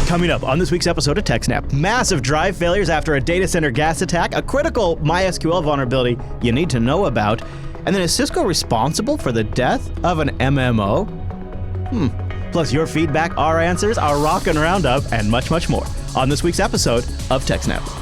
Coming up on this week's episode of TechSNAP, massive drive failures after a data center gas attack, a critical MySQL vulnerability you need to know about, and then is Cisco responsible for the death of an MMO? Plus your feedback, our answers, our rockin' roundup, and much, much more on this week's episode of TechSNAP.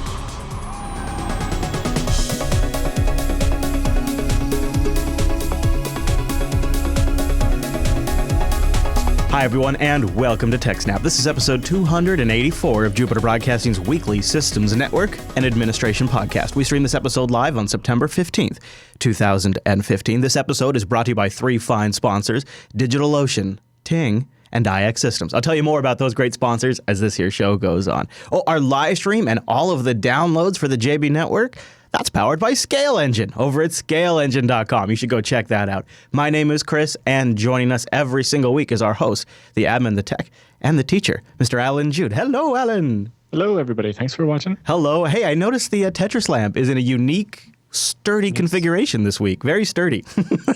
Hi, everyone, and welcome to TechSNAP. This is episode 284 of Jupiter Broadcasting's weekly Systems Network and Administration podcast. We stream this episode live on September 15th, 2015. This episode is brought to you by three fine sponsors, DigitalOcean, Ting, and iXsystems. I'll tell you more about those great sponsors as this here show goes on. Oh, our live stream and all of the downloads for the JB Network, that's powered by Scale Engine over at scaleengine.com. You should go check that out. My name is Chris, and joining us every single week is our host, the admin, the tech, and the teacher, Mr. Alan Jude. Hello, Alan. Hello, everybody. Thanks for watching. Hello. Hey, I noticed the Tetris lamp is in a unique, sturdy configuration this week. Very sturdy.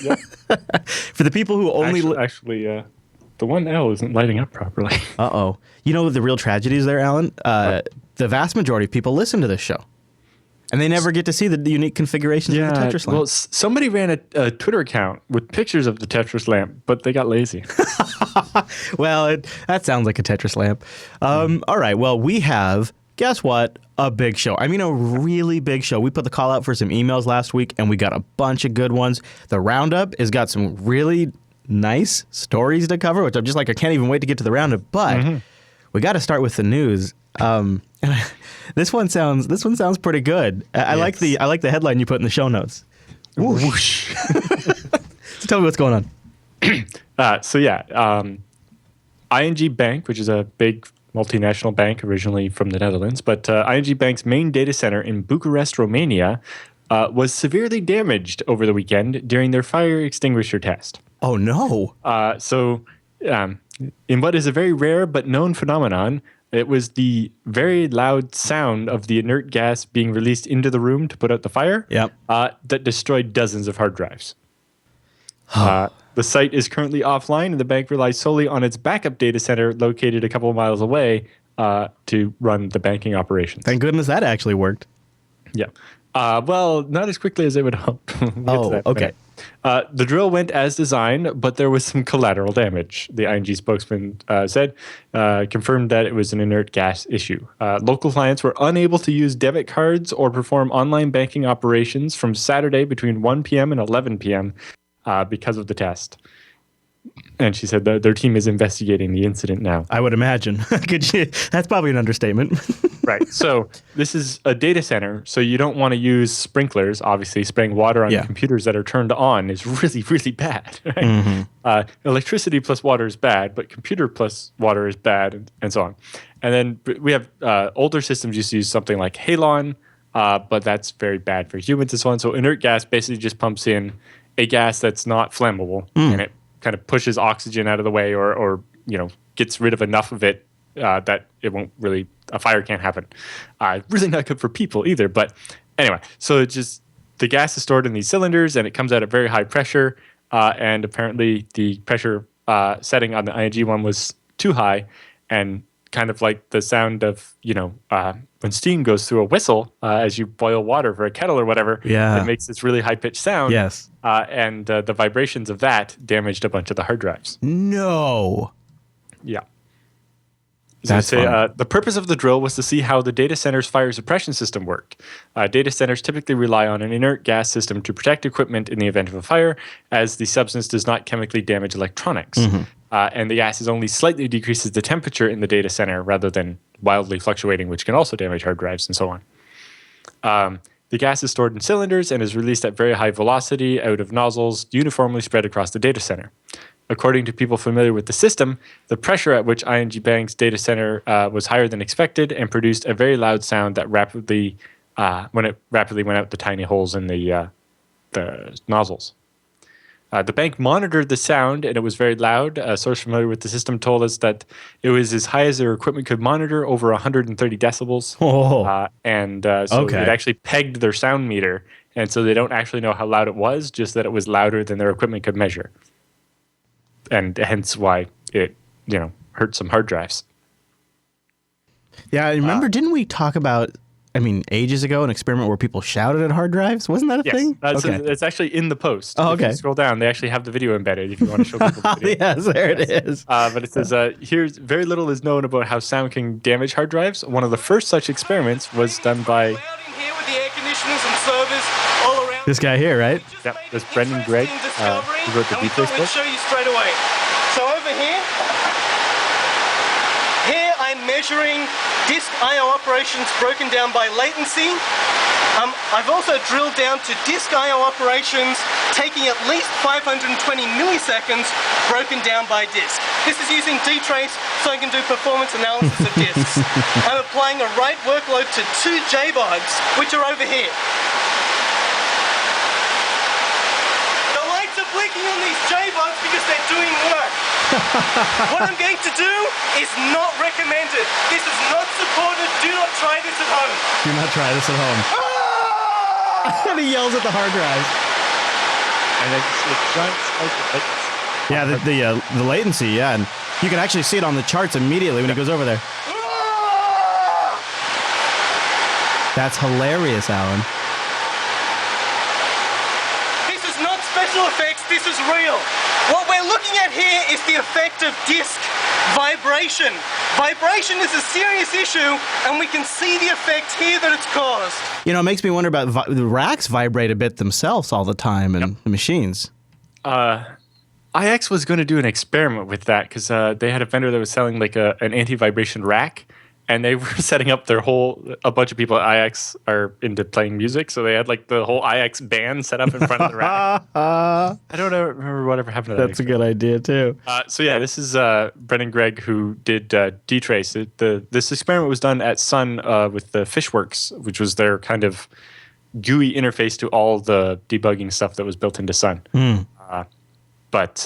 Yep. For the people who only... Actually, the 1L isn't lighting up properly. Uh-oh. You know the real tragedy is there, Alan? The vast majority of people listen to this show. And they never get to see the unique configurations of the Tetris lamp. Well, somebody ran a Twitter account with pictures of the Tetris lamp, but they got lazy. Well, that sounds like a Tetris lamp. All right, well, we have, guess what, a big show. I mean, a really big show. We put the call out for some emails last week, and we got a bunch of good ones. The roundup has got some really nice stories to cover, which I'm just like, I can't even wait to get to the roundup. But we got to start with the news. This one sounds pretty good. I like the headline you put in the show notes. Whoosh. So tell me what's going on. ING Bank, which is a big multinational bank originally from the Netherlands, but ING Bank's main data center in Bucharest, Romania, was severely damaged over the weekend during their fire extinguisher test. Oh no! In what is a very rare but known phenomenon, it was the very loud sound of the inert gas being released into the room to put out the fire that destroyed dozens of hard drives. The site is currently offline, and the bank relies solely on its backup data center located a couple of miles away to run the banking operations. Thank goodness that actually worked. Yeah. Well, not as quickly as I would hope. Okay. The drill went as designed, but there was some collateral damage, the ING spokesman said, confirmed that it was an inert gas issue. Local clients were unable to use debit cards or perform online banking operations from Saturday between 1 p.m. and 11 p.m. Because of the test. And she said that their team is investigating the incident now. I would imagine. That's probably an understatement. Right. So this is a data center, so you don't want to use sprinklers. Obviously, spraying water on computers that are turned on is really, really bad. Right? Electricity plus water is bad, but computer plus water is bad, and so on. And then we have older systems used to use something like halon, but that's very bad for humans and so on. So inert gas basically just pumps in a gas that's not flammable, and it kind of pushes oxygen out of the way or gets rid of enough of it that it won't really, a fire can't happen. Really not good for people either. But anyway, so it's just the gas is stored in these cylinders and it comes out at very high pressure. And apparently the pressure setting on the ING one was too high, and kind of like the sound of, when steam goes through a whistle as you boil water for a kettle or whatever, it makes this really high-pitched sound. Yes. And the vibrations of that damaged a bunch of the hard drives. No. Yeah. That's the purpose of the drill was to see how the data center's fire suppression system worked. Data centers typically rely on an inert gas system to protect equipment in the event of a fire, as the substance does not chemically damage electronics. And the gases only slightly decreases the temperature in the data center rather than wildly fluctuating, which can also damage hard drives and so on. The gas is stored in cylinders and is released at very high velocity out of nozzles uniformly spread across the data center. According to people familiar with the system, the pressure at which ING Bank's data center was higher than expected and produced a very loud sound that rapidly went out the tiny holes in the nozzles. The bank monitored the sound, and it was very loud. A source familiar with the system told us that it was as high as their equipment could monitor, over 130 decibels. It actually pegged their sound meter, and so they don't actually know how loud it was, just that it was louder than their equipment could measure. And hence why it, hurt some hard drives. Yeah, I remember, didn't we talk about, ages ago, an experiment where people shouted at hard drives? Wasn't that a thing? Okay. It's actually in the post. Oh, okay. If you scroll down, they actually have the video embedded if you want to show people the video. Yes, there it is. But it says, here's very little is known about how sound can damage hard drives. One of the first such experiments was done by This guy here, right? Yep, this Brendan Gregg, who wrote the details book. Show you straight away. So over here I'm measuring disk I/O operations broken down by latency. I've also drilled down to disk I/O operations taking at least 520 milliseconds broken down by disk. This is using dtrace so I can do performance analysis of disks. I'm applying a write workload to 2 JBODs, which are over here. The lights are blinking on these JBODs because they're doing work. What I'm going to do is not recommended. This is not supported. Do not try this at home. Do not try this at home. And he yells at the hard drive. And it's Yeah, the latency, yeah. And you can actually see it on the charts immediately when he goes over there. That's hilarious, Alan. This is not special effects. This is real. What we're looking at here is the effect of disk vibration. Vibration is a serious issue, and we can see the effect here that it's caused. You know, it makes me wonder about the racks vibrate a bit themselves all the time, and the machines. iX was going to do an experiment with that because they had a vendor that was selling like an anti-vibration rack, and they were setting up a bunch of people at iX are into playing music, so they had like the whole iX band set up in front of the rack. I don't remember whatever happened to that. That's a good idea, too. So yeah, this is Brendan Gregg who did dtrace. This experiment was done at Sun with the Fishworks, which was their kind of GUI interface to all the debugging stuff that was built into Sun. But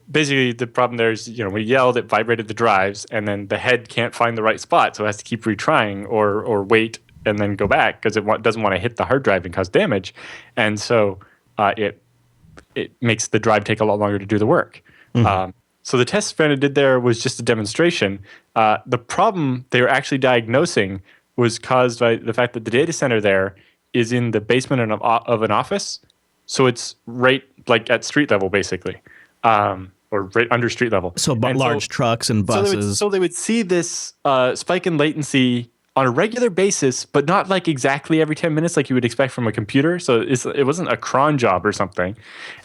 basically, the problem there is, we yelled, it vibrated the drives, and then the head can't find the right spot, so it has to keep retrying or wait and then go back because it doesn't want to hit the hard drive and cause damage. And so it makes the drive take a lot longer to do the work. So the test Brendan did there was just a demonstration. The problem they were actually diagnosing was caused by the fact that the data center there is in the basement of an office, so it's right like at street level, basically. Or right under street level. So large trucks and buses. So they would see this spike in latency on a regular basis, but not like exactly every 10 minutes like you would expect from a computer. So it wasn't a cron job or something.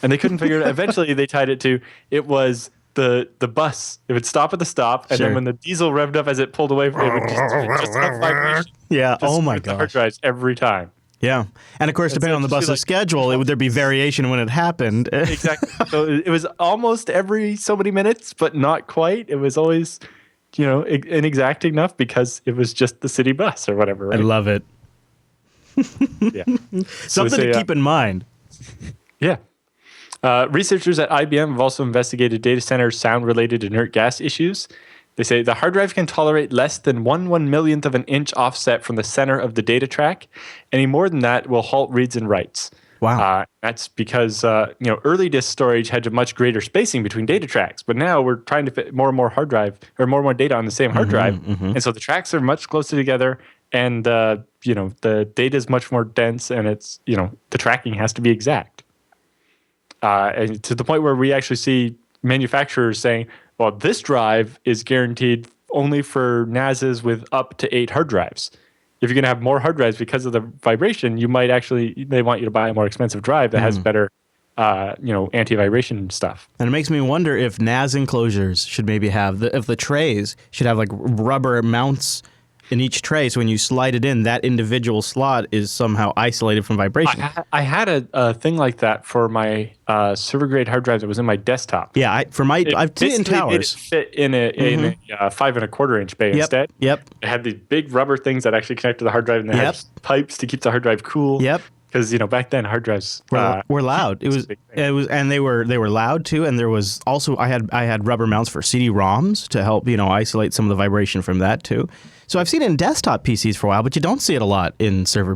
And they couldn't figure it out. Eventually they tied it to, it was the bus. It would stop at the stop, and then when the diesel revved up as it pulled away, it would just enough vibration. Yeah, oh my gosh. The gosh. hard drives every time. Yeah. And of course, depending on the bus's schedule, there'd be variation when it happened. Exactly. So it was almost every so many minutes, but not quite. It was always, inexact enough because it was just the city bus or whatever. Right? I love it. Yeah. Something to keep in mind. Yeah. Researchers at IBM have also investigated data center sound-related inert gas issues. They say the hard drive can tolerate less than 1/1,000,000th of an inch offset from the center of the data track. Any more than that will halt reads and writes. Wow. That's because early disk storage had a much greater spacing between data tracks, but now we're trying to fit more and more hard drive or more and more data on the same hard drive, and so the tracks are much closer together, and the data is much more dense, and it's the tracking has to be exact, and to the point where we actually see manufacturers saying, well, this drive is guaranteed only for NASs with up to 8 hard drives. If you're going to have more hard drives because of the vibration, they want you to buy a more expensive drive that has better, anti-vibration stuff. And it makes me wonder if NAS enclosures should maybe have, if the trays should have like rubber mounts in each tray, so when you slide it in, that individual slot is somehow isolated from vibration. I had a thing like that for my server grade hard drive that was in my desktop. Yeah, I've seen it in towers. It fit in a 5 1/4 inch bay instead. Yep. It had these big rubber things that actually connect to the hard drive, and they had pipes to keep the hard drive cool. Yep. Because back then hard drives were loud. It was, and they were loud too. And there was also I had rubber mounts for CD-ROMs to help isolate some of the vibration from that too. So I've seen it in desktop PCs for a while, but you don't see it a lot in server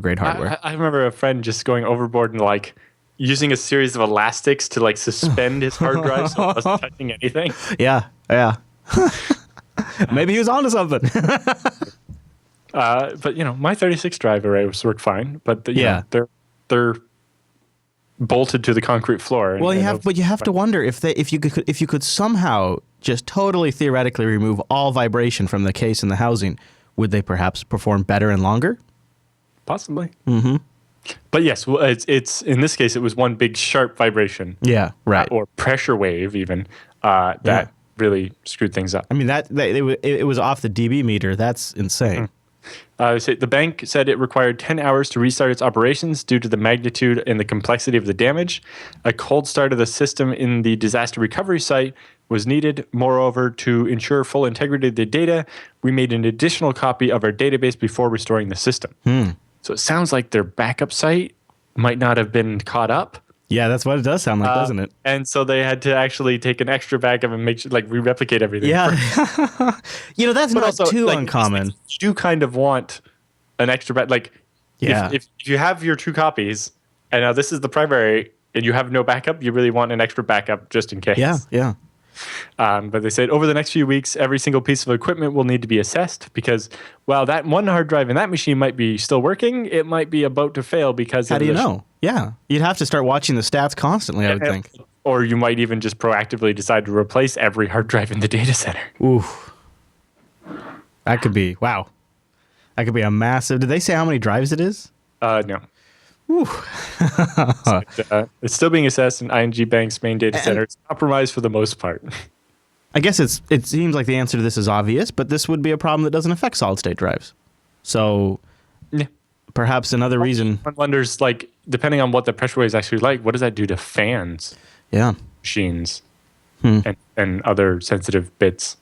grade hardware. I remember a friend just going overboard and like using a series of elastics to like suspend his hard drive so it wasn't touching anything. Yeah. Maybe he was onto something. But my 36 drive arrays work fine. But you know, they're bolted to the concrete floor. Well, you have to wonder if you could somehow just totally theoretically remove all vibration from the case and the housing, would they perhaps perform better and longer? Possibly. Mm-hmm. But yes, well, it's in this case it was one big sharp vibration. Yeah, right. Or pressure wave even that really screwed things up. I mean it was off the dB meter. That's insane. The bank said it required 10 hours to restart its operations due to the magnitude and the complexity of the damage. A cold start of the system in the disaster recovery site was needed. Moreover, to ensure full integrity of the data, we made an additional copy of our database before restoring the system. So it sounds like their backup site might not have been caught up. Yeah, that's what it does sound like, doesn't it? And so they had to actually take an extra backup and make sure, re-replicate everything. Yeah. That's not also, too uncommon. You do kind of want an extra backup. If you have your 2 copies, and now this is the primary, and you have no backup, you really want an extra backup just in case. Yeah. But they said over the next few weeks, every single piece of equipment will need to be assessed because while that one hard drive in that machine might be still working, it might be about to fail because How do you know? Yeah. You'd have to start watching the stats constantly, I would think. Or you might even just proactively decide to replace every hard drive in the data center. Ooh. That could be, wow. That could be a massive, did they say how many drives it is? No. It's still being assessed in ING Bank's main data center. It's compromised for the most part. I guess it seems like the answer to this is obvious, but this would be a problem that doesn't affect solid state drives. So perhaps another reason. One wonders, depending on what the pressure wave is actually like, what does that do to fans? Yeah. Machines and other sensitive bits.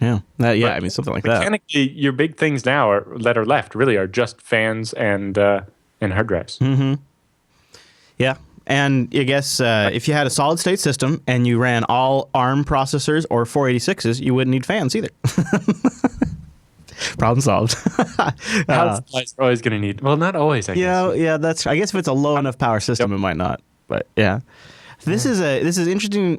Yeah. I mean, something like that. Mechanically, your big things now that are left really are just fans and hard drives. Mm-hmm. Yeah. And I guess if you had a solid state system and you ran all ARM processors or 486s, you wouldn't need fans either. Problem solved. Power supplies are always going to need. Well, not always, I guess. Yeah. I guess if it's a low enough power system, it might not. But yeah. This is interesting.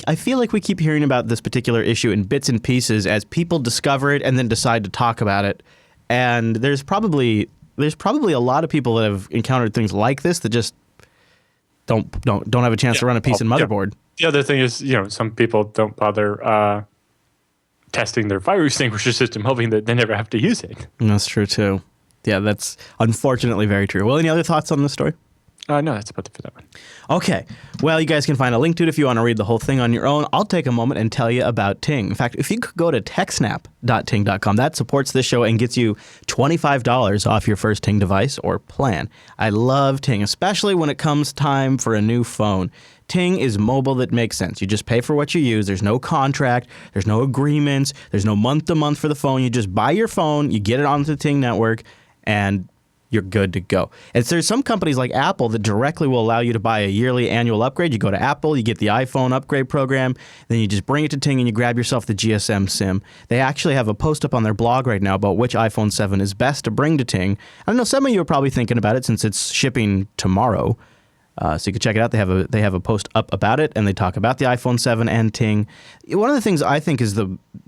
I feel like we keep hearing about this particular issue in bits and pieces as people discover it and then decide to talk about it. And there's probably a lot of people that have encountered things like this that just don't have a chance to run a piece in motherboard. The other thing is, some people don't bother testing their fire extinguisher system, hoping that they never have to use it. And that's true too. Yeah, that's unfortunately very true. Well, any other thoughts on this story? No, that's about it for that one. Okay. Well, you guys can find a link to it if you want to read the whole thing on your own. I'll take a moment and tell you about Ting. In fact, if you could go to TechSNAP.ting.com, that supports this show and gets you $25 off your first Ting device or plan. I love Ting, especially when it comes time for a new phone. Ting is mobile that makes sense. You just pay for what you use. There's no contract. There's no agreements. There's no month-to-month for the phone. You just buy your phone, you get it onto the Ting network, and you're good to go. And there's some companies like Apple that directly will allow you to buy a yearly annual upgrade. You go to Apple, you get the iPhone upgrade program, then you just bring it to Ting and you grab yourself the GSM SIM. They actually have a post up on their blog right now about which iPhone 7 is best to bring to Ting. I know some of you are probably thinking about it since it's shipping tomorrow. So you can check it out. They have a post up about it, and they talk about the iPhone 7 and Ting. One of the things I think is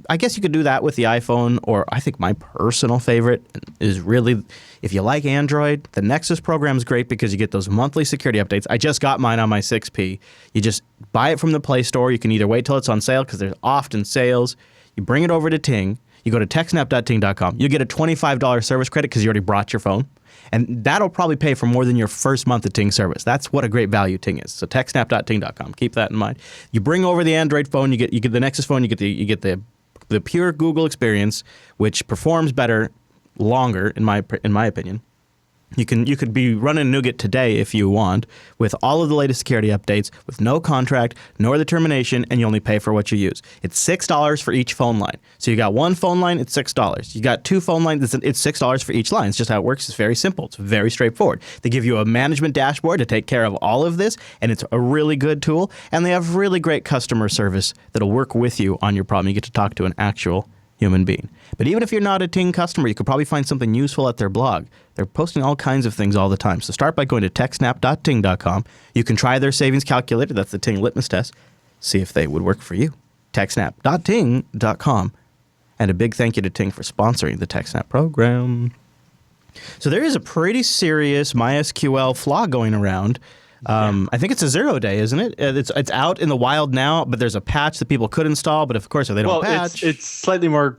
I guess you could do that with the iPhone, or I think my personal favorite is really, if you like Android, the Nexus program is great because you get those monthly security updates. I just got mine on my 6P. You just buy it from the Play Store. You can either wait till it's on sale because there's often sales. You bring it over to Ting. You go to TechSNAP.ting.com. You get a $25 service credit because you already brought your phone. And that'll probably pay for more than your first month of Ting service. That's what a great value Ting is. So TechSNAP.ting.com. Keep that in mind. You bring over the Android phone, you get the Nexus phone, you get the pure Google experience, which performs better longer, in my opinion. You could be running Nougat today if you want, with all of the latest security updates, with no contract, nor the termination, and you only pay for what you use. It's $6 for each phone line. So you got one phone line, it's $6. You got two phone lines, it's $6 for each line. It's just how it works. It's very simple. It's very straightforward. They give you a management dashboard to take care of all of this, and it's a really good tool. And they have really great customer service that'll work with you on your problem. You get to talk to an actual human being. But even if you're not a Ting customer, you could probably find something useful at their blog. They're posting all kinds of things all the time. So start by going to TechSNAP.ting.com. You can try their savings calculator. That's the Ting litmus test. See if they would work for you. TechSNAP.ting.com. And a big thank you to Ting for sponsoring the TechSNAP program. So there is a pretty serious MySQL flaw going around. I think it's a 0-day, isn't it? It's out in the wild now, but there's a patch that people could install. But of course, if they don't patch, it's slightly more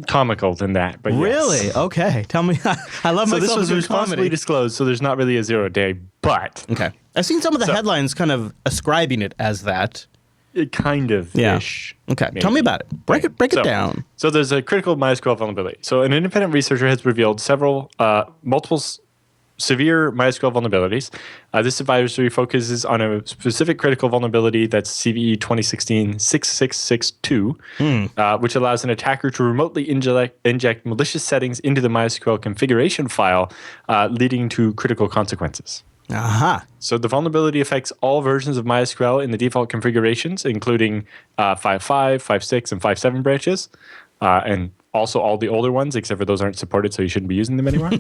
comical than that. But really, yes. Okay. Tell me, I love so myself. This was in responsibly comedy. disclosed, so there's not really a 0-day, but Okay, I've seen some of the headlines kind of ascribing it as that. it kind of ish. Okay, maybe. tell me about it. Break it down. So there's a critical MySQL vulnerability. So an independent researcher has revealed multiple severe MySQL vulnerabilities. This advisory focuses on a specific critical vulnerability that's CVE 2016-6662, which allows an attacker to remotely inject malicious settings into the MySQL configuration file, leading to critical consequences. Aha. So the vulnerability affects all versions of MySQL in the default configurations, including 5.5, 5.6, and 5.7 branches, and also all the older ones, except for those aren't supported, so you shouldn't be using them anymore.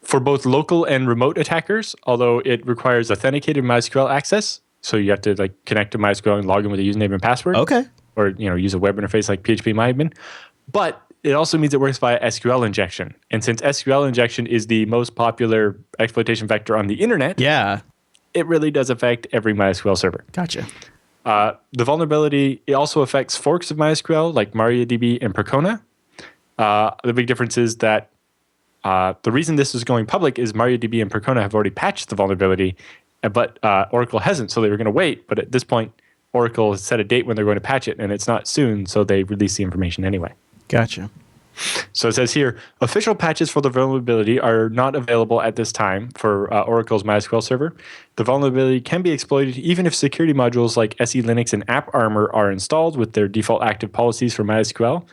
For both local and remote attackers, although it requires authenticated MySQL access, so you have to connect to MySQL and log in with a username and password. Okay. Or use a web interface like phpMyAdmin. But it also means it works via SQL injection. And since SQL injection is the most popular exploitation vector on the internet, it really does affect every MySQL server. Gotcha. The vulnerability, it also affects forks of MySQL like MariaDB and Percona. The big difference is that the reason this is going public is MariaDB and Percona have already patched the vulnerability, but Oracle hasn't, so they were going to wait. But at this point, Oracle has set a date when they're going to patch it, and it's not soon, so they release the information anyway. Gotcha. So it says here, official patches for the vulnerability are not available at this time for Oracle's MySQL server. The vulnerability can be exploited even if security modules like SE Linux and AppArmor are installed with their default active policies for MySQL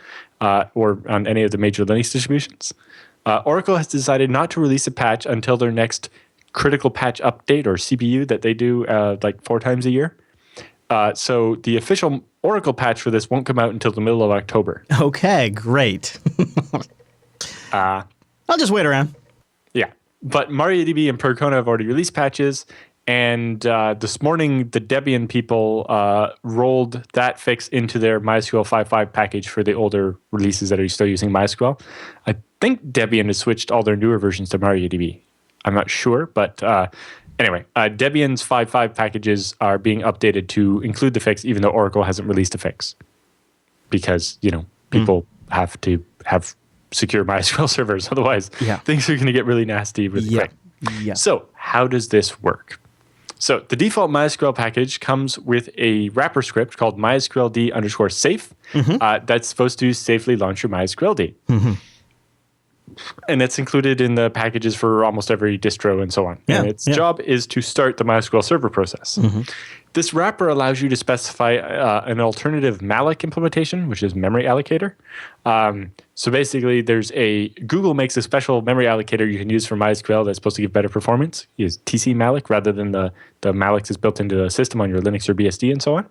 or on any of the major Linux distributions. Oracle has decided not to release a patch until their next critical patch update, or CPU, that they do 4 times a year. So the official Oracle patch for this won't come out until the middle of October. Okay, great. I'll just wait around. Yeah. But MariaDB and Percona have already released patches. And this morning, the Debian people rolled that fix into their MySQL 5.5 package for the older releases that are still using MySQL. I think Debian has switched all their newer versions to MariaDB. I'm not sure, but anyway, Debian's 5.5 packages are being updated to include the fix, even though Oracle hasn't released a fix. Because, people have to have secure MySQL servers. Otherwise, things are going to get really nasty really quick. Yeah. So how does this work? So the default MySQL package comes with a wrapper script called mysqld_safe that's supposed to safely launch your MySQLD. And it's included in the packages for almost every distro and so on. And its job is to start the MySQL server process. This wrapper allows you to specify an alternative malloc implementation, which is memory allocator. So basically, Google makes a special memory allocator you can use for MySQL that's supposed to give better performance. You use TC malloc rather than the malloc that's built into the system on your Linux or BSD and so on.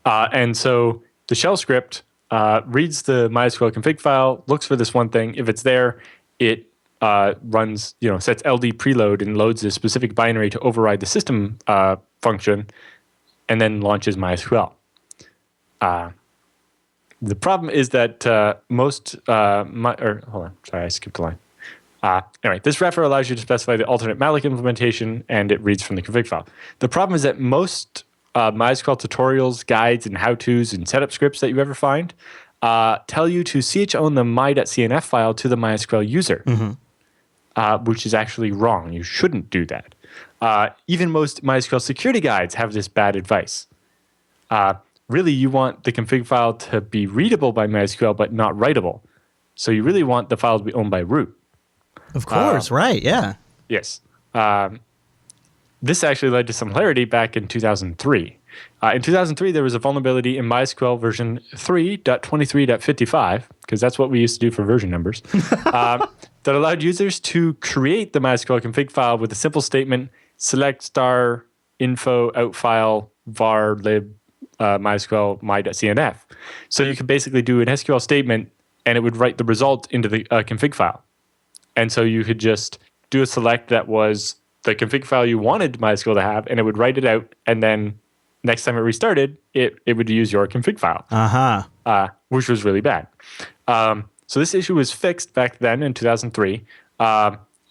And so the shell script reads the MySQL config file, looks for this one thing. If it's there, it runs, sets LD preload and loads a specific binary to override the system function, and then launches MySQL. The problem is that hold on, sorry, I skipped a line. Anyway, this wrapper allows you to specify the alternate malloc implementation, and it reads from the config file. The problem is that most MySQL tutorials, guides, and how-tos and setup scripts that you ever find tell you to chown the my.cnf file to the MySQL user, which is actually wrong. You shouldn't do that. Even most MySQL security guides have this bad advice. Really, you want the config file to be readable by MySQL, but not writable. So you really want the file to be owned by root. Of course, right, yeah. Yes. This actually led to some hilarity back in 2003. In 2003, there was a vulnerability in MySQL version 3.23.55, because that's what we used to do for version numbers, that allowed users to create the MySQL config file with a simple statement, select *info outfile var lib MySQL my.cnf. So you could basically do an SQL statement, and it would write the result into the config file. And so you could just do a select that was the config file you wanted MySQL to have, and it would write it out and then next time it restarted, it would use your config file, which was really bad. So this issue was fixed back then in 2003,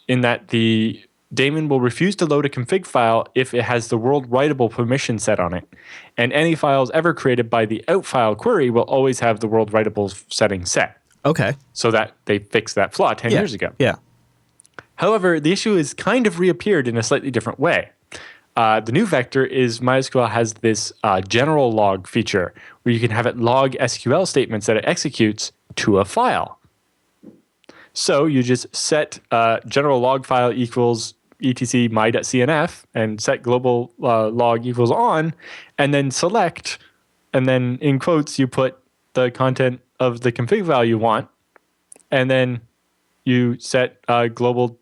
in that the daemon will refuse to load a config file if it has the world writable permission set on it. And any files ever created by the outfile query will always have the world writable setting set. Okay. So that they fixed that flaw 10 years ago. Yeah. However, the issue has kind of reappeared in a slightly different way. The new vector is MySQL has this general log feature where you can have it log SQL statements that it executes to a file. So you just set general log file equals etc my.cnf and set global log equals on, and then select, and then in quotes you put the content of the config file you want, and then you set global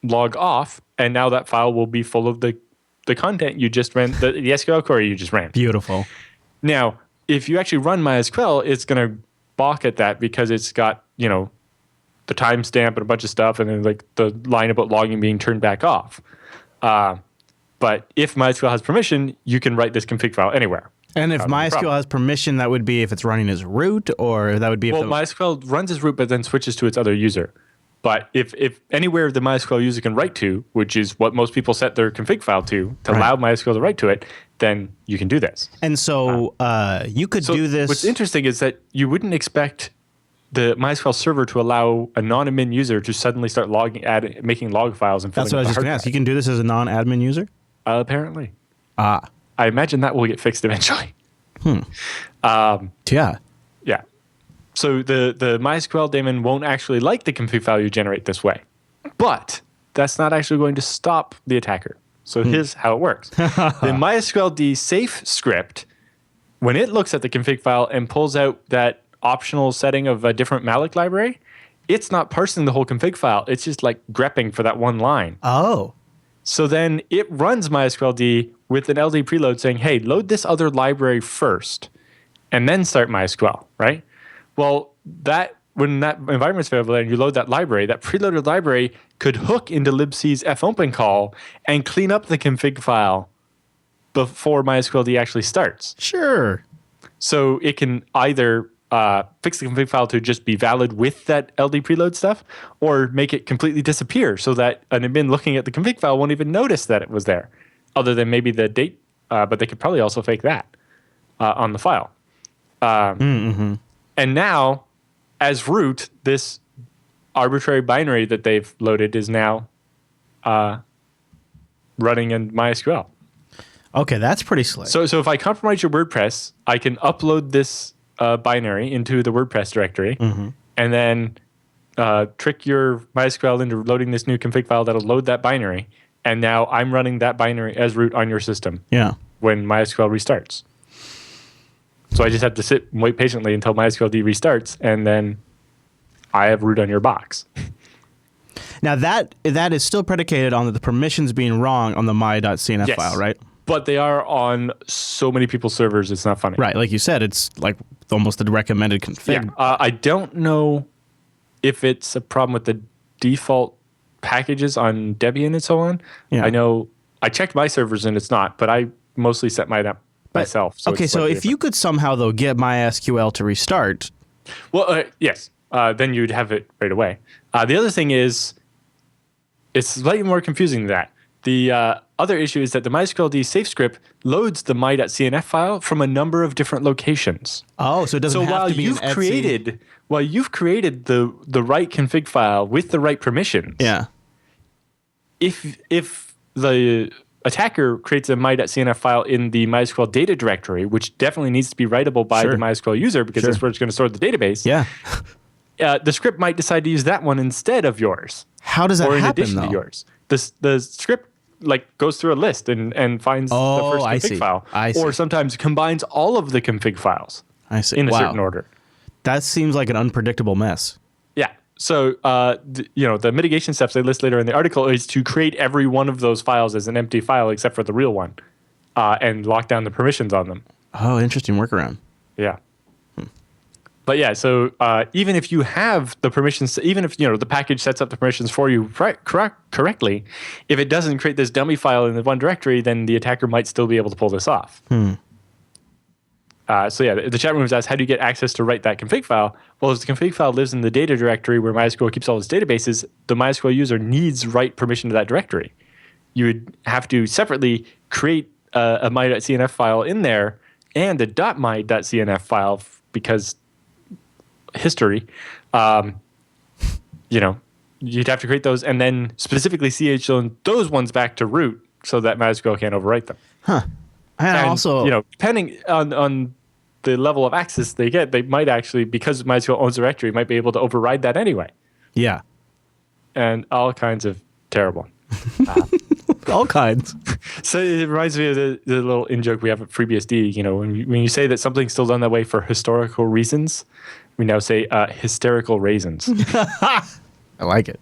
log off, and now that file will be full of the content you just ran, the SQL query you just ran. Beautiful. Now, if you actually run MySQL, it's going to balk at that because it's got, the timestamp and a bunch of stuff, and then like the line about logging being turned back off. But if MySQL has permission, you can write this config file anywhere. And if MySQL has permission, that would be if it's running as root, or that would be if MySQL runs as root, but then switches to its other user. But if anywhere the MySQL user can write to, which is what most people set their config file to allow MySQL to write to it, then you can do this. And so you could do this. What's interesting is that you wouldn't expect the MySQL server to allow a non-admin user to suddenly start making log files and filling. That's what I was just going to ask. You can do this as a non-admin user? Apparently. I imagine that will get fixed eventually. Yeah. Yeah. So the MySQL daemon won't actually like the config file you generate this way. But that's not actually going to stop the attacker. So here's how it works. The MySQL safe script, when it looks at the config file and pulls out that optional setting of a different malloc library, it's not parsing the whole config file. It's just like grepping for that one line. Oh. So then it runs MySQL with an LD preload saying, hey, load this other library first and then start MySQL, right? Well, when that environment's available and you load that library, that preloaded library could hook into libc's fopen call and clean up the config file before MySQL actually starts. Sure. So it can either fix the config file to just be valid with that LD preload stuff, or make it completely disappear so that an admin looking at the config file won't even notice that it was there, other than maybe the date, but they could probably also fake that on the file. And now, as root, this arbitrary binary that they've loaded is now running in MySQL. Okay, that's pretty slick. So if I compromise your WordPress, I can upload this binary into the WordPress directory, and then trick your MySQL into loading this new config file that'll load that binary, and now I'm running that binary as root on your system when MySQL restarts. So I just have to sit and wait patiently until MySQL restarts, and then I have root on your box. Now that is still predicated on the permissions being wrong on the my.cnf file, right? But they are on so many people's servers, it's not funny. Right, like you said, it's like almost the recommended config. Yeah. I don't know if it's a problem with the default packages on Debian and so on. Yeah. I know I checked my servers and it's not, but I mostly set mine up myself. So okay, so if you could somehow, though, get MySQL to restart. Well, yes, then you'd have it right away. The other thing is, it's slightly more confusing than that. The other issue is that the MySQL safe script loads the my.cnf file from a number of different locations. Oh, so it doesn't have to be an Etsy. While you've created the right config file with the right permissions, if the attacker creates a my.cnf file in the MySQL data directory, which definitely needs to be writable by the MySQL user because that's where it's going to store the database. The script might decide to use that one instead of yours. How does that happen, or in addition though? to yours. The script goes through a list and finds the first config file. I see. Or sometimes combines all of the config files in a certain order. That seems like an unpredictable mess. Yeah. So the mitigation steps they list later in the article is to create every one of those files as an empty file except for the real one, and lock down the permissions on them. Oh, interesting workaround. Yeah. But yeah, so even if you have the permissions, even if the package sets up the permissions for you correctly, if it doesn't create this dummy file in the one directory, then the attacker might still be able to pull this off. So yeah, the chat room has asked, how do you get access to write that config file? Well, if the config file lives in the data directory where MySQL keeps all its databases, the MySQL user needs write permission to that directory. You would have to separately create a my.cnf file in there and a .my.cnf file because history, you'd have to create those and then specifically chloan those ones back to root so that MySQL can't overwrite them. And also, depending on the level of access they get, they might actually, because MySQL owns the directory, might be able to override that anyway. Yeah. And all kinds of terrible. All kinds. So it reminds me of the little in-joke we have at FreeBSD. When you say that something's still done that way for historical reasons, we now say hysterical raisins. I like it.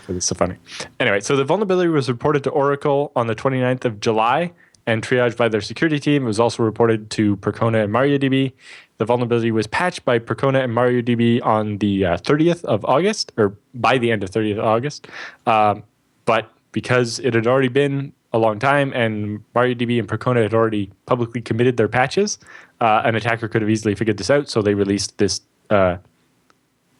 It's so funny. Anyway, so the vulnerability was reported to Oracle on the 29th of July and triaged by their security team. It was also reported to Percona and MariaDB. The vulnerability was patched by Percona and MariaDB on the 30th of August, or by the end of 30th of August. But because it had already been a long time and MariaDB and Percona had already publicly committed their patches, an attacker could have easily figured this out, so they released this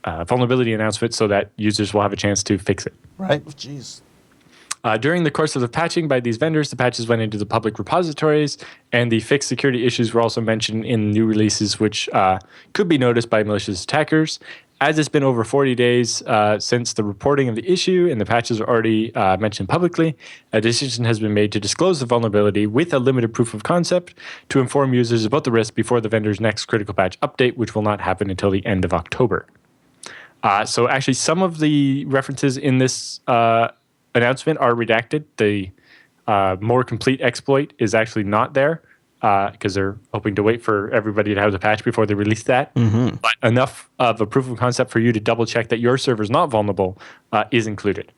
vulnerability announcement so that users will have a chance to fix it. Right. Jeez. During the course of the patching by these vendors, the patches went into the public repositories, and the fixed security issues were also mentioned in new releases, which could be noticed by malicious attackers. As it's been over 40 days since the reporting of the issue and the patches are already mentioned publicly, a decision has been made to disclose the vulnerability with a limited proof of concept to inform users about the risk before the vendor's next critical patch update, which will not happen until the end of October. So actually, some of the references in this announcement are redacted. The more complete exploit is actually not there because they're hoping to wait for everybody to have the patch before they release that. But enough of a proof of concept for you to double check that your server is not vulnerable is included.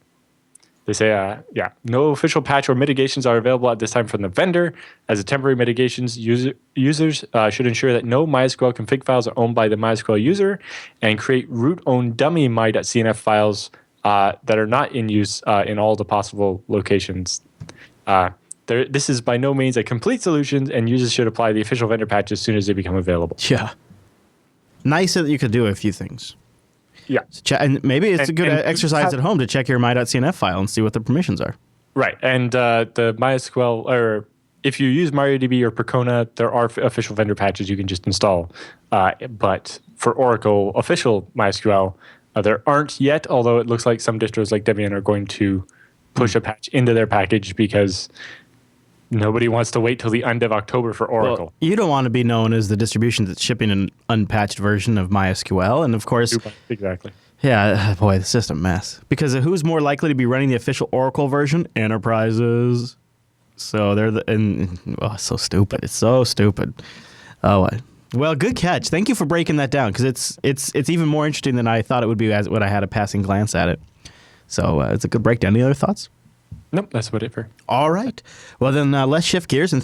They say, no official patch or mitigations are available at this time from the vendor. As a temporary mitigations, users should ensure that no MySQL config files are owned by the MySQL user and create root-owned dummy my.cnf files that are not in use in all the possible locations. This is by no means a complete solution, and users should apply the official vendor patch as soon as they become available. Yeah. Nice that you could do a few things. Yeah. And maybe it's a good exercise at home to check your my.cnf file and see what the permissions are. Right. And the MySQL, or if you use MariaDB or Percona, there are official vendor patches you can just install. But for Oracle official MySQL, there aren't yet, although it looks like some distros like Debian are going to push a patch into their package because nobody wants to wait till the end of October for Oracle. Well, you don't want to be known as the distribution that's shipping an unpatched version of MySQL. And of course, exactly. Yeah, boy, it's just a mess. Because who's more likely to be running the official Oracle version? Enterprises. So they're it's so stupid. It's so stupid. Oh, well, good catch. Thank you for breaking that down because it's even more interesting than I thought it would be when I had a passing glance at it. So it's a good breakdown. Any other thoughts? Nope, that's about it for. All right. Well, then let's shift gears and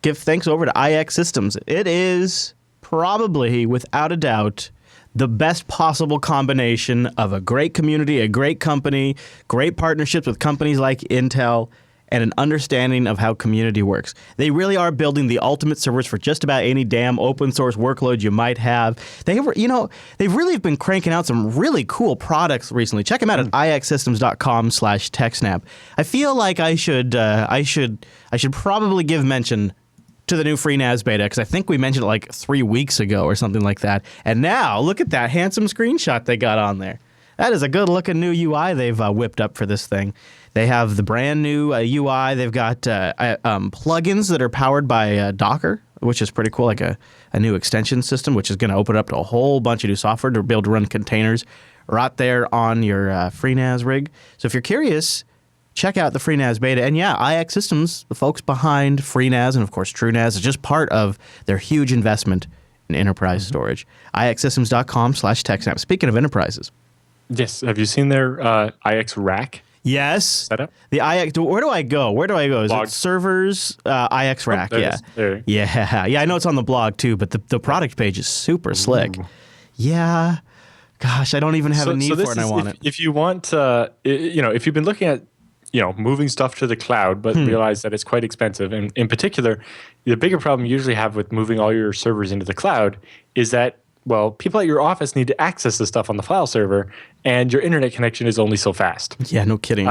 give thanks over to iXsystems. It is probably, without a doubt, the best possible combination of a great community, a great company, great partnerships with companies like Intel, and an understanding of how community works. They really are building the ultimate servers for just about any damn open source workload you might have. They've really been cranking out some really cool products recently. Check them out at iXsystems.com/TechSNAP. I feel like I should probably give mention to the new FreeNAS beta because I think we mentioned it like 3 weeks ago or something like that. And now look at that handsome screenshot they got on there. That is a good looking new UI they've whipped up for this thing. They have the brand new UI. They've got plugins that are powered by Docker, which is pretty cool, like a new extension system, which is going to open up to a whole bunch of new software to be able to run containers right there on your FreeNAS rig. So if you're curious, check out the FreeNAS beta. And yeah, iXsystems, the folks behind FreeNAS and of course TrueNAS, is just part of their huge investment in enterprise storage. iXsystems.com/TechSnap. Speaking of enterprises. Yes. Have you seen their iX rack? Yes. Setup? The IX. Where do I go? Is blog. it servers? IX rack. Yeah. Yeah. I know it's on the blog too, but the product page is super slick. Yeah. Gosh, I don't even have a need for it, and I want it. If you want, if you've been looking at, moving stuff to the cloud, but realize that it's quite expensive, and in particular, the bigger problem you usually have with moving all your servers into the cloud is that, well, people at your office need to access the stuff on the file server, and your internet connection is only so fast. Yeah, no kidding.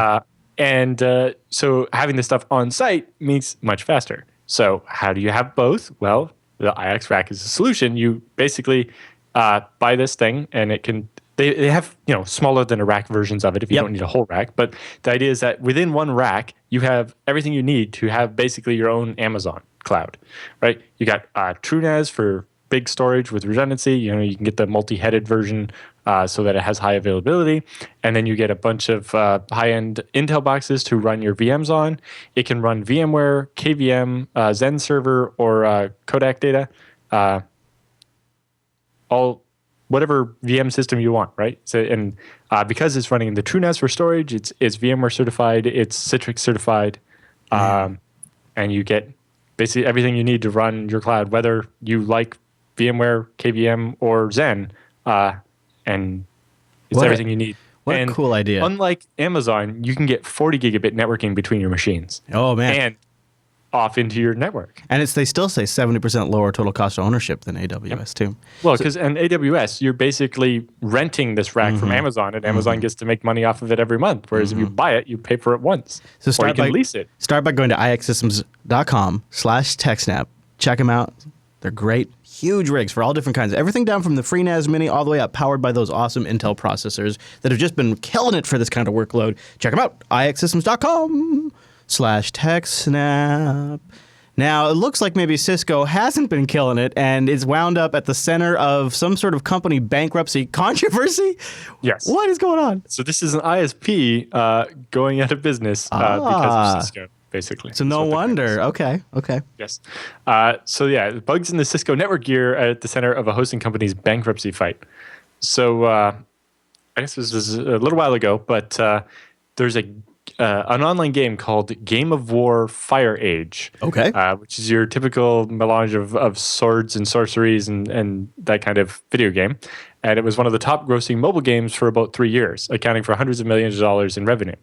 So having this stuff on site means much faster. So how do you have both? Well, the iX rack is a solution. You basically buy this thing, and it can. They have smaller than a rack versions of it if you don't need a whole rack. But the idea is that within one rack, you have everything you need to have basically your own Amazon cloud, right? You got TrueNAS for big storage with redundancy. You can get the multi-headed version so that it has high availability, and then you get a bunch of high-end Intel boxes to run your VMs on. It can run VMware, KVM, Zen server, or Kodak data. Whatever VM system you want, right? So, and because it's running the TrueNAS for storage, it's VMware certified, it's Citrix certified, and you get basically everything you need to run your cloud, whether you like VMware, KVM, or Zen, and it's everything you need. What a cool idea. Unlike Amazon, you can get 40 gigabit networking between your machines. Oh, man. And off into your network. And they still say 70% lower total cost of ownership than AWS too. Well, because in AWS, you're basically renting this rack from Amazon, and Amazon gets to make money off of it every month. Whereas if you buy it, you pay for it once. So or you can lease it. Start by going to iXsystems.com/TechSNAP. Check them out. They're great. Huge rigs for all different kinds. Everything down from the FreeNAS Mini all the way up, powered by those awesome Intel processors that have just been killing it for this kind of workload. Check them out. iXsystems.com/TechSNAP. Now, it looks like maybe Cisco hasn't been killing it and is wound up at the center of some sort of company bankruptcy controversy. Yes. What is going on? So this is an ISP going out of business because of Cisco, basically. So no wonder. Okay. Yes. Bugs in the Cisco network gear are at the center of a hosting company's bankruptcy fight. So I guess this was a little while ago, but there's an online game called Game of War Fire Age. Okay. Which is your typical melange of swords and sorceries and that kind of video game. And it was one of the top grossing mobile games for about 3 years, accounting for hundreds of millions of dollars in revenue.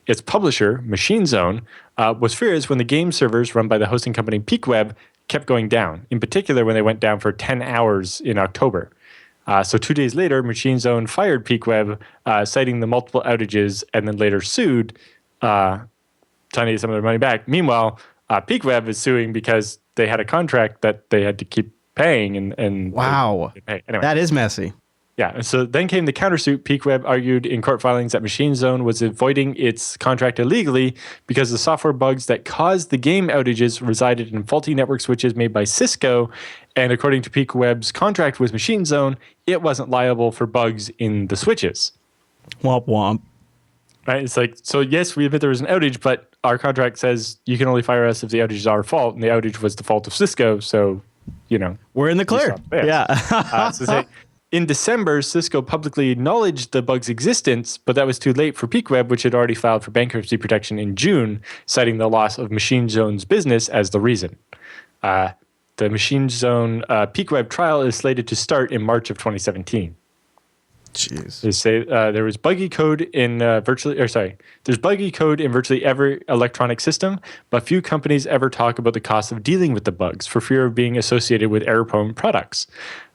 Its publisher, Machine Zone, was furious when the game servers run by the hosting company PeakWeb kept going down, in particular when they went down for 10 hours in October. So 2 days later, Machine Zone fired PeakWeb, citing the multiple outages, and then later sued, trying to get some of their money back. Meanwhile, PeakWeb is suing because they had a contract that they had to keep paying. And wow, anyway. That is messy. Yeah, and so then came the countersuit. PeakWeb argued in court filings that Machine Zone was avoiding its contract illegally because the software bugs that caused the game outages resided in faulty network switches made by Cisco, and according to PeakWeb's contract with Machine Zone, it wasn't liable for bugs in the switches. Womp womp. Right? It's like, so yes, we admit there was an outage, but our contract says you can only fire us if the outage is our fault, and the outage was the fault of Cisco, so, we're in the clear. Yeah. In December, Cisco publicly acknowledged the bug's existence, but that was too late for PeakWeb, which had already filed for bankruptcy protection in June, citing the loss of Machine Zone's business as the reason. The Machine Zone PeakWeb trial is slated to start in March of 2017. Jeez. They say there was buggy code in there's buggy code in virtually every electronic system, but few companies ever talk about the cost of dealing with the bugs for fear of being associated with error-prone products.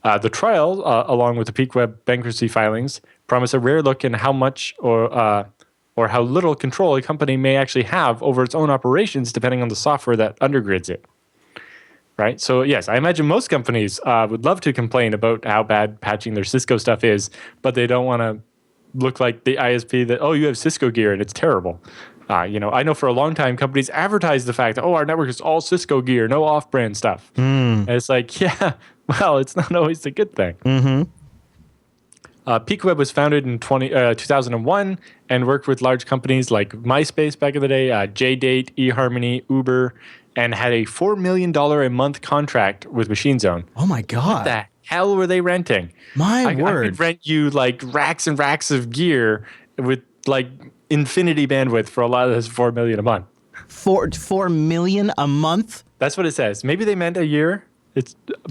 The trial, along with the PeakWeb bankruptcy filings, promise a rare look in how much or how little control a company may actually have over its own operations, depending on the software that undergirds it. Right? So yes, I imagine most companies would love to complain about how bad patching their Cisco stuff is, but they don't want to look like the ISP that, you have Cisco gear and it's terrible. I know for a long time companies advertise the fact that, our network is all Cisco gear, no off-brand stuff. And it's like, yeah, well, it's not always a good thing. PeakWeb was founded in 2001 and worked with large companies like MySpace back in the day, JDate, eHarmony, Uber, and had a $4 million a month contract with Machine Zone. Oh my God. What the hell were they renting? My word. I could rent you like racks and racks of gear with like infinity bandwidth for a lot of this $4 million a month. $4 million a month? That's what it says. Maybe they meant a year.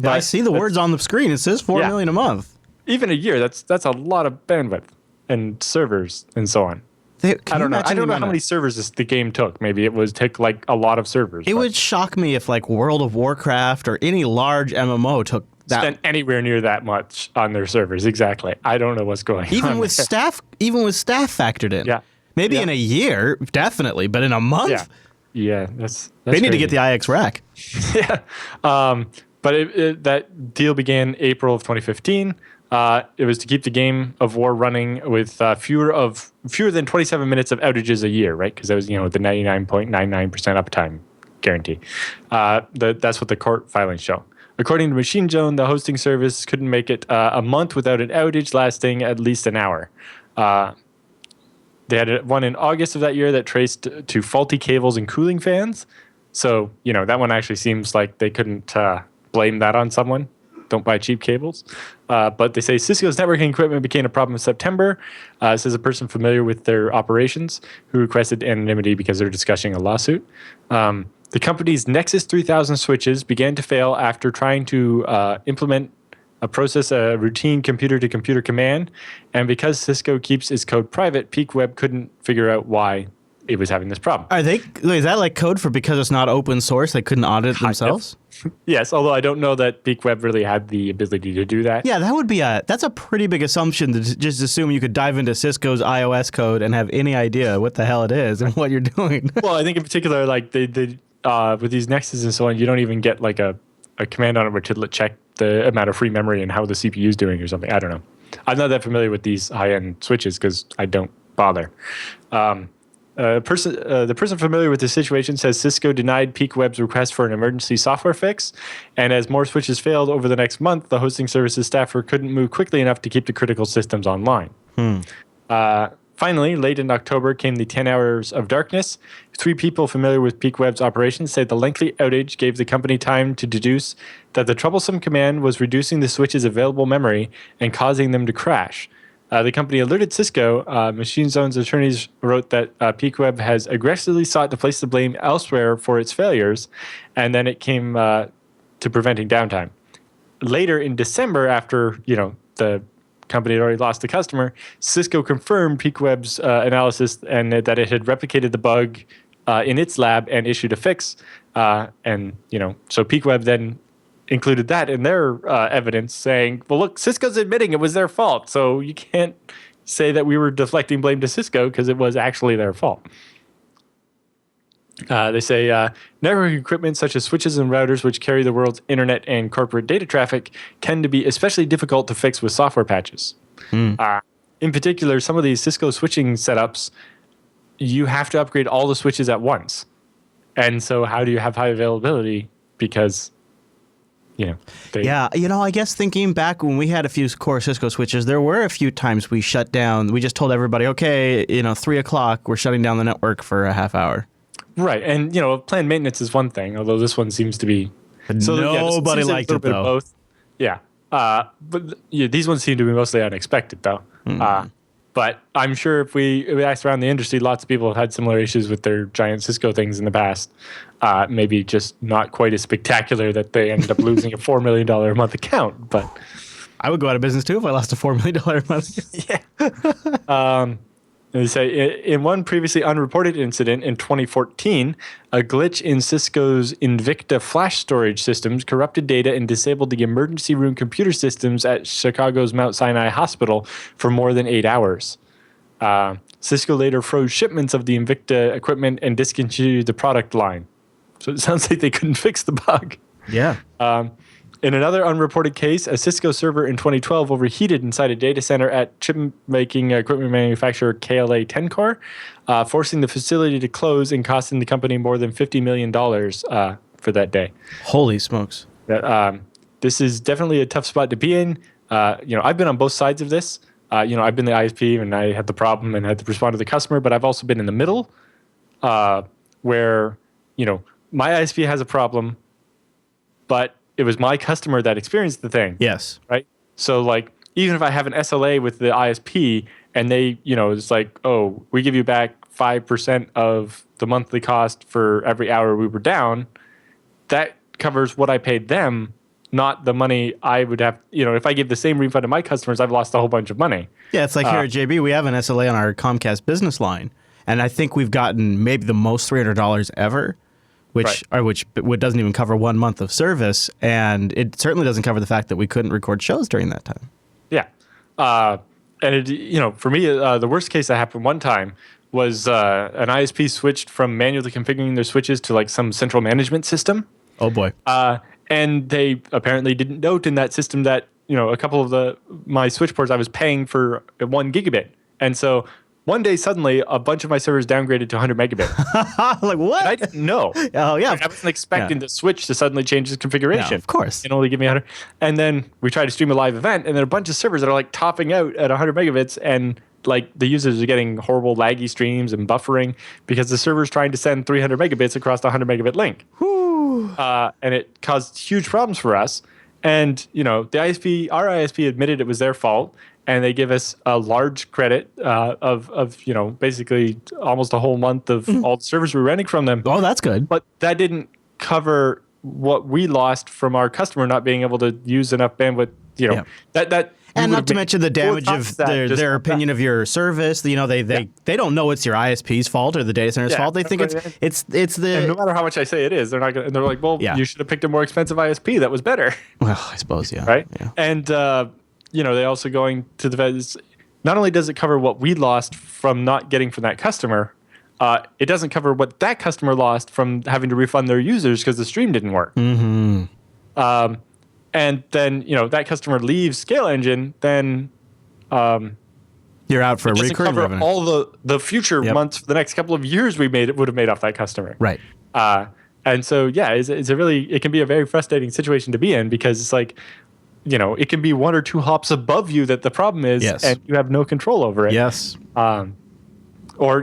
I see the words on the screen. It says $4 million a month. even a year, that's a lot of bandwidth and servers and so on. I don't know. I don't know how many servers the game took. Maybe it took like a lot of servers. It would shock me if like World of Warcraft or any large MMO took that. Spent anywhere near that much on their servers. Exactly. I don't know what's going on. Even with staff factored in. Yeah. Maybe in a year, definitely, but in a month. Yeah. That's they need to get the IX rack. Yeah. But that deal began April of 2015. It was to keep the game of war running with fewer than 27 minutes of outages a year, right? Because that was, the 99.99% uptime guarantee. That's what the court filings show. According to Machine Zone, the hosting service couldn't make it a month without an outage lasting at least an hour. They had one in August of that year that traced to faulty cables and cooling fans. So, that one actually seems like they couldn't blame that on someone. Don't buy cheap cables. But they say Cisco's networking equipment became a problem in September, says a person familiar with their operations who requested anonymity because they're discussing a lawsuit. The company's Nexus 3000 switches began to fail after trying to implement a routine computer-to-computer command. And because Cisco keeps its code private, PeakWeb couldn't figure out why it was having this problem. Is that like code for because it's not open source, they couldn't audit it themselves? Yes, although I don't know that PeakWeb really had the ability to do that. Yeah, that's a pretty big assumption to just assume you could dive into Cisco's iOS code and have any idea what the hell it is and what you're doing. Well, I think in particular, like they with these Nexus and so on, you don't even get like a command on it where to check the amount of free memory and how the CPU is doing or something. I don't know. I'm not that familiar with these high-end switches because I don't bother. The person familiar with the situation says Cisco denied PeakWeb's request for an emergency software fix, and as more switches failed over the next month, the hosting services staffer couldn't move quickly enough to keep the critical systems online. Finally, late in October came the 10 hours of darkness. 3 people familiar with PeakWeb's operations said the lengthy outage gave the company time to deduce that the troublesome command was reducing the switch's available memory and causing them to crash. The company alerted Cisco. Machine Zone's attorneys wrote that PeakWeb has aggressively sought to place the blame elsewhere for its failures, and then it came to preventing downtime. Later in December, after the company had already lost the customer, Cisco confirmed PeakWeb's analysis and that it had replicated the bug in its lab and issued a fix. So PeakWeb then included that in their evidence, saying, well, look, Cisco's admitting it was their fault, so you can't say that we were deflecting blame to Cisco because it was actually their fault. They say network equipment such as switches and routers, which carry the world's internet and corporate data traffic, tend to be especially difficult to fix with software patches. In particular, some of these Cisco switching setups, you have to upgrade all the switches at once. And so how do you have high availability? Because I guess thinking back when we had a few core Cisco switches, there were a few times we shut down. We just told everybody, okay, 3 o'clock, we're shutting down the network for a half hour. Right. And, planned maintenance is one thing, although this one seems to be... Nobody liked it, though. Both. Yeah. But these ones seem to be mostly unexpected, though. But I'm sure if we asked around the industry, lots of people have had similar issues with their giant Cisco things in the past. Maybe just not quite as spectacular that they ended up losing a $4 million a month account. But I would go out of business too if I lost a $4 million a month. Yeah. They say in one previously unreported incident in 2014, a glitch in Cisco's Invicta flash storage systems corrupted data and disabled the emergency room computer systems at Chicago's Mount Sinai Hospital for more than 8 hours. Cisco later froze shipments of the Invicta equipment and discontinued the product line. So it sounds like they couldn't fix the bug. Yeah. In another unreported case, a Cisco server in 2012 overheated inside a data center at chip-making equipment manufacturer KLA Tencor, forcing the facility to close and costing the company more than $50 million for that day. Holy smokes. This is definitely a tough spot to be in. I've been on both sides of this. I've been the ISP and I had the problem and had to respond to the customer, but I've also been in the middle where, my ISP has a problem, but it was my customer that experienced the thing. Yes. Right? So, even if I have an SLA with the ISP and they, it's like, oh, we give you back 5% of the monthly cost for every hour we were down, that covers what I paid them, not the money I would have. If I give the same refund to my customers, I've lost a whole bunch of money. Yeah, it's like here at JB, we have an SLA on our Comcast business line, and I think we've gotten maybe the most $300 ever, which doesn't even cover 1 month of service, and it certainly doesn't cover the fact that we couldn't record shows during that time. Yeah, and for me, the worst case that happened one time was an ISP switched from manually configuring their switches to like some central management system. Oh boy. And they apparently didn't note in that system that, a couple of my switch ports I was paying for 1 gigabit. And so one day suddenly a bunch of my servers downgraded to 100 megabit. Like what? And I didn't know. Oh yeah. I wasn't expecting the switch to suddenly change its configuration. Yeah, of course. And only give me 100. And then we tried to stream a live event, and then a bunch of servers that are like topping out at 100 megabits, and like the users are getting horrible laggy streams and buffering because the server's trying to send 300 megabits across the 100 megabit link. And it caused huge problems for us. And, our ISP admitted it was their fault, and they give us a large credit of basically almost a whole month of all the servers we were renting from them. Oh, that's good. But that didn't cover what we lost from our customer not being able to use enough bandwidth. That and not to mention the damage of their opinion of your service. They don't know it's your ISP's fault or the data center's fault. They think it's the. And no matter how much I say it is, they're not going. And they're like, well, you should have picked a more expensive ISP. That was better. Well, I suppose, yeah. Right. Yeah. And they also going to the vets. Not only does it cover what we lost from not getting from that customer, it doesn't cover what that customer lost from having to refund their users because the stream didn't work. Mm-hmm. And then, that customer leaves Scale Engine, then you're out for a recurring cover revenue. All the future months for the next couple of years would have made off that customer. Right. And so, it can be a very frustrating situation to be in because it's like, it can be 1 or 2 hops above you that the problem is, and you have no control over it. Yes. Or,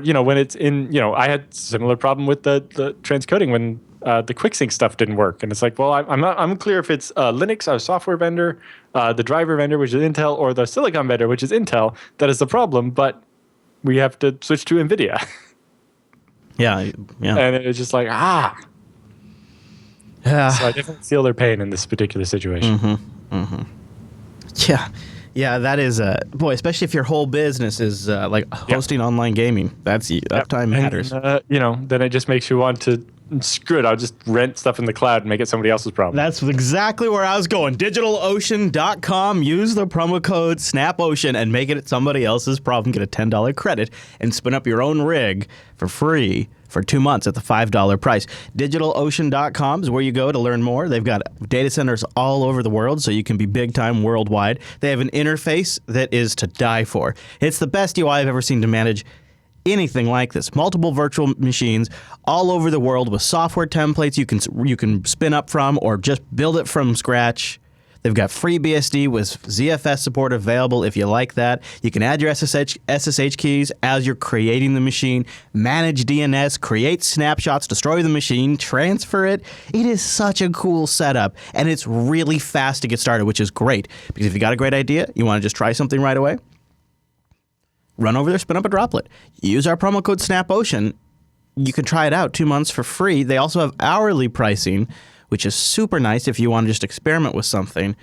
when it's in, I had similar problem with the transcoding when the QuickSync stuff didn't work. And it's like, well, I'm unclear if it's Linux, our software vendor, the driver vendor, which is Intel, or the silicon vendor, which is Intel, that is the problem. But we have to switch to NVIDIA. Yeah. And it's just like, Yeah. So I definitely feel their pain in this particular situation. Mm-hmm. Mm-hmm. Yeah. Yeah, that is, boy, especially if your whole business is like hosting online gaming. That's uptime matters. And, then it just makes you want to, screw it, I'll just rent stuff in the cloud and make it somebody else's problem. That's exactly where I was going. DigitalOcean.com. Use the promo code SNAPOcean and make it somebody else's problem. Get a $10 credit and spin up your own rig for free for 2 months at the $5 price. DigitalOcean.com is where you go to learn more. They've got data centers all over the world, so you can be big time worldwide. They have an interface that is to die for. It's the best UI I've ever seen to manage anything like this. Multiple virtual machines all over the world with software templates you can spin up from or just build it from scratch. They've got free BSD with ZFS support available if you like that. You can add your SSH keys as you're creating the machine, manage DNS, create snapshots, destroy the machine, transfer it. It is such a cool setup, and it's really fast to get started, which is great. Because if you got a great idea, you want to just try something right away, run over there, spin up a droplet. Use our promo code SNAPOcean. You can try it out 2 months for free. They also have hourly pricing, which is super nice if you want to just experiment with something.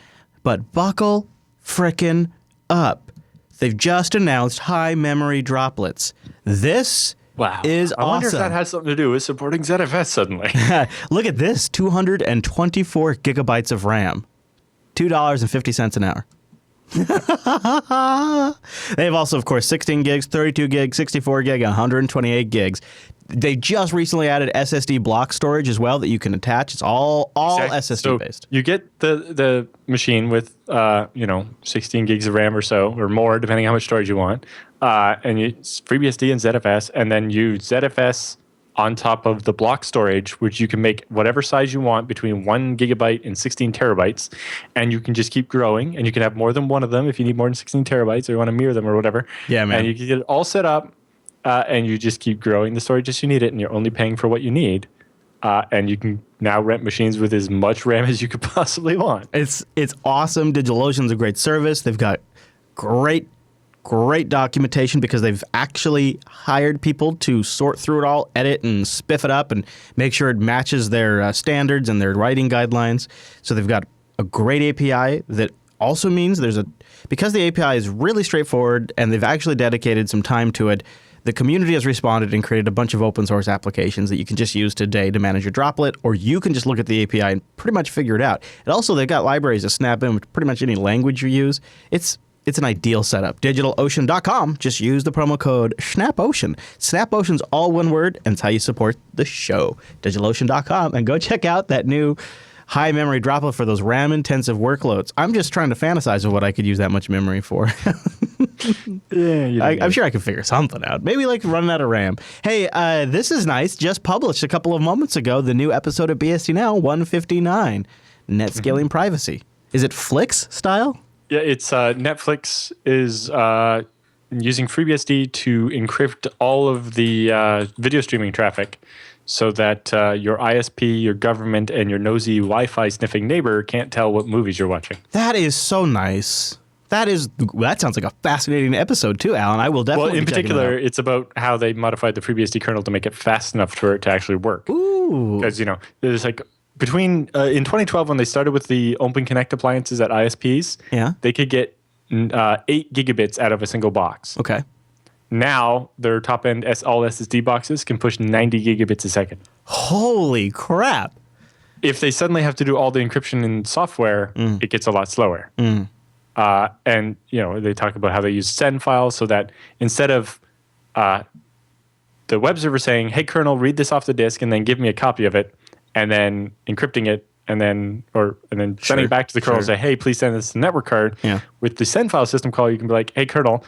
But buckle frickin' up. They've just announced high memory droplets. This is awesome. I wonder if that has something to do with supporting ZFS suddenly. Look at this, 224 gigabytes of RAM, $2.50 an hour. They have also, of course, 16 gigs, 32 gigs, 64 gig, 128 gigs. They just recently added SSD block storage as well that you can attach. It's all SSD based. You get the machine with 16 gigs of RAM or so or more, depending on how much storage you want, and it's FreeBSD and ZFS, and then you ZFS on top of the block storage, which you can make whatever size you want between 1 gigabyte and 16 terabytes, and you can just keep growing, and you can have more than one of them if you need more than 16 terabytes or you want to mirror them or whatever. Yeah, man. And you can get it all set up, and you just keep growing the storage as you need it, and you're only paying for what you need. And you can now rent machines with as much RAM as you could possibly want. It's awesome. DigitalOcean's a great service. They've got great documentation because they've actually hired people to sort through it all, edit and spiff it up and make sure it matches their standards and their writing guidelines. So they've got a great API that also means because the API is really straightforward and they've actually dedicated some time to it, the community has responded and created a bunch of open source applications that you can just use today to manage your droplet, or you can just look at the API and pretty much figure it out. And also, they've got libraries to snap in with pretty much any language you use. It's an ideal setup. DigitalOcean.com. Just use the promo code SNAPOcean. SNAPOcean's all one word, and it's how you support the show. DigitalOcean.com, and go check out that new high memory droplet for those RAM-intensive workloads. I'm just trying to fantasize of what I could use that much memory for. I'm sure I can figure something out. Maybe like running out of RAM. Hey, this is nice. Just published a couple of moments ago, the new episode of BSD Now 159, Net Scaling Privacy. Is it Flix style? Yeah, it's Netflix is using FreeBSD to encrypt all of the video streaming traffic so that your ISP, your government, and your nosy Wi-Fi sniffing neighbor can't tell what movies you're watching. That is so nice. That sounds like a fascinating episode too, Alan. I will definitely. Well, in particular, it's about how they modified the FreeBSD kernel to make it fast enough for it to actually work. Ooh. Because there's like between in 2012 when they started with the Open Connect appliances at ISPs, they could get 8 gigabits out of a single box. Okay. Now their top end all SSD boxes can push 90 gigabits a second. Holy crap! If they suddenly have to do all the encryption in software, it gets a lot slower. And they talk about how they use send files so that instead of the web server saying, "Hey kernel, read this off the disk and then give me a copy of it," and then encrypting it and then sending it back to the kernel and say, "Hey, please send this to the network card." Yeah. With the send file system call, you can be like, "Hey kernel,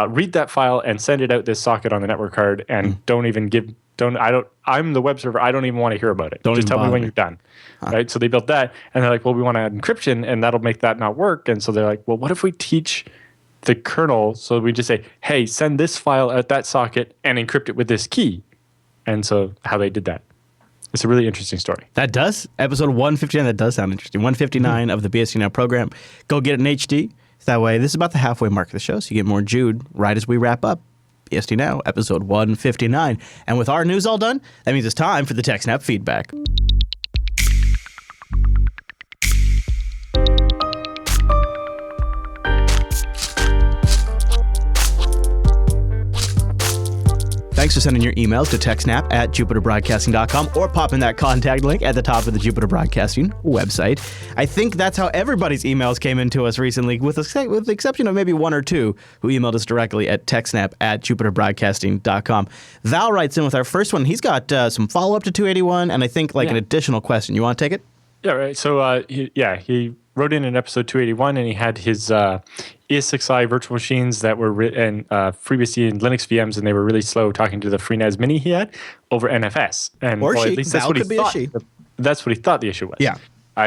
read that file and send it out this socket on the network card, and I'm the web server. I don't even want to hear about it. Just tell me when you're done." Right? So they built that, and they're like, "Well, we want to add encryption, and that'll make that not work." And so they're like, "Well, what if we teach the kernel?" So we just say, "Hey, send this file at that socket and encrypt it with this key." And so how they did that. It's a really interesting story. That does. Episode 159, that does sound interesting. 159 of the BSD Now program. Go get it in HD. That way, this is about the halfway mark of the show, so you get more Jude right as we wrap up BSD Now, episode 159. And with our news all done, that means it's time for the TechSNAP feedback. Thanks for sending your emails to TechSNAP at jupiterbroadcasting.com or popping that contact link at the top of the Jupiter Broadcasting website. I think that's how everybody's emails came into us recently, with the exception of maybe one or two who emailed us directly at TechSNAP at jupiterbroadcasting.com. Val writes in with our first one. He's got some follow-up to 281 and I think an additional question. You want to take it? Yeah, right. So, he wrote in episode 281, and he had his ES6i virtual machines that were FreeBSD and Linux VMs, and they were really slow talking to the FreeNAS Mini he had over NFS. And or she. At least Val could be a she. That's what he thought the issue was. Yeah.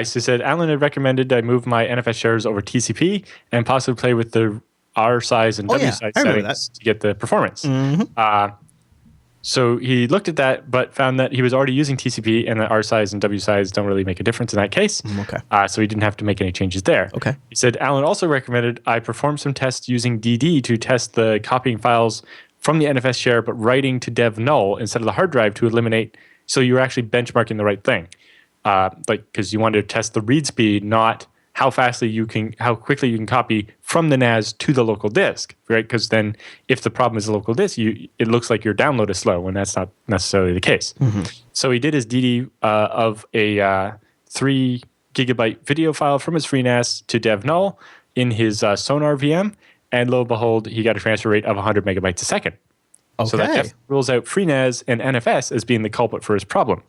So said, Alan had recommended I move my NFS shares over TCP and possibly play with the R size and W size settings to get the performance. So he looked at that, but found that he was already using TCP, and that R size and W size don't really make a difference in that case. Okay. So he didn't have to make any changes there. Okay. He said, Alan also recommended I perform some tests using DD to test the copying files from the NFS share, but writing to dev null instead of the hard drive to eliminate. So you were actually benchmarking the right thing. Because you wanted to test the read speed, not how quickly you can copy from the NAS to the local disk, right? Because then if the problem is the local disk, it looks like your download is slow, and that's not necessarily the case. So he did his DD of a 3 gigabyte video file from his FreeNAS to dev null in his Sonar VM, and lo and behold, he got a transfer rate of 100 megabytes a second. Okay. So that rules out FreeNAS and NFS as being the culprit for his problem.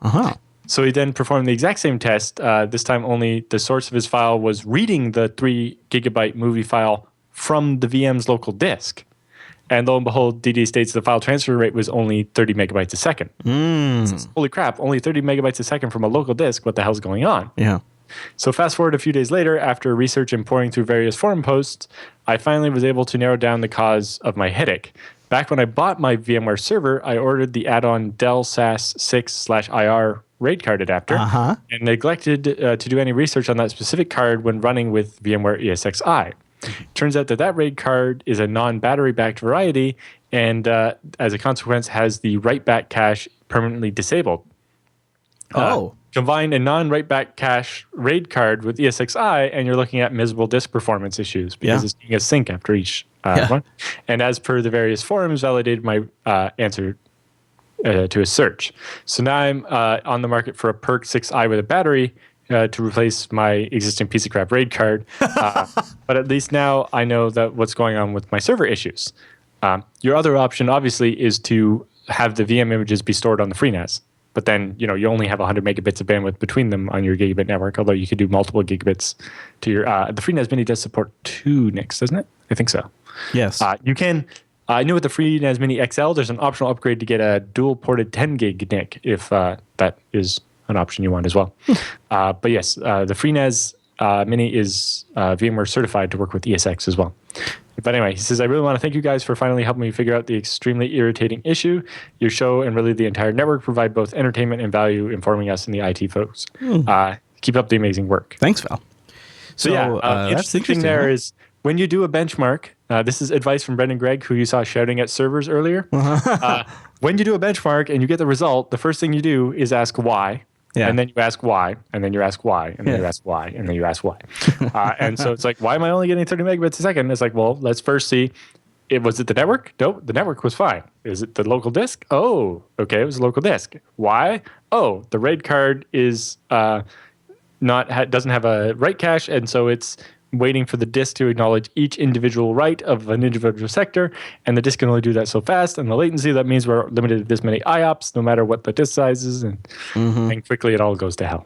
So he then performed the exact same test. This time only the source of his file was reading the 3 gigabyte movie file from the VM's local disk. And lo and behold, DD states the file transfer rate was only 30 megabytes a second. So, holy crap, only 30 megabytes a second from a local disk. What the hell's going on? Yeah. So fast forward a few days later, after research and pouring through various forum posts, I finally was able to narrow down the cause of my headache. Back when I bought my VMware server, I ordered the add-on Dell SAS 6/IR RAID card adapter and neglected to do any research on that specific card when running with VMware ESXi. Turns out that RAID card is a non-battery backed variety, and as a consequence has the write back cache permanently disabled. Because combine a non-write-back cache RAID card with ESXi, and you're looking at miserable disk performance issues because it's doing a sync after each one. And as per the various forums, validated my answer to a search. So now I'm on the market for a PERC 6i with a battery to replace my existing piece of crap RAID card. But at least now I know that what's going on with my server issues. Your other option, obviously, is to have the VM images be stored on the FreeNAS. But then, you only have 100 megabits of bandwidth between them on your gigabit network, although you could do multiple gigabits to your... the FreeNAS Mini does support 2 NICs, doesn't it? I think so. Yes. You can... I know with the FreeNAS Mini XL, there's an optional upgrade to get a dual-ported 10-gig NIC, if that is an option you want as well. But yes, the FreeNAS Mini is VMware certified to work with ESX as well. But anyway, he says, I really want to thank you guys for finally helping me figure out the extremely irritating issue. Your show and really the entire network provide both entertainment and value informing us and the IT folks. Keep up the amazing work. Thanks, Val. So the interesting thing there is when you do a benchmark, this is advice from Brendan Gregg, who you saw shouting at servers earlier. When you do a benchmark and you get the result, the first thing you do is ask why. Yeah. And then you ask why, and then you ask why, and then you ask why, and then you ask why. And so it's like, why am I only getting 30 megabits a second? It's like, well, let's first see, was it the network? Nope, the network was fine. Is it the local disk? Oh, okay, it was a local disk. Why? Oh, the RAID card is doesn't have a write cache, and so it's waiting for the disk to acknowledge each individual write of an individual sector, and the disk can only do that so fast, and the latency, that means we're limited to this many IOPS, no matter what the disk size is, and quickly it all goes to hell.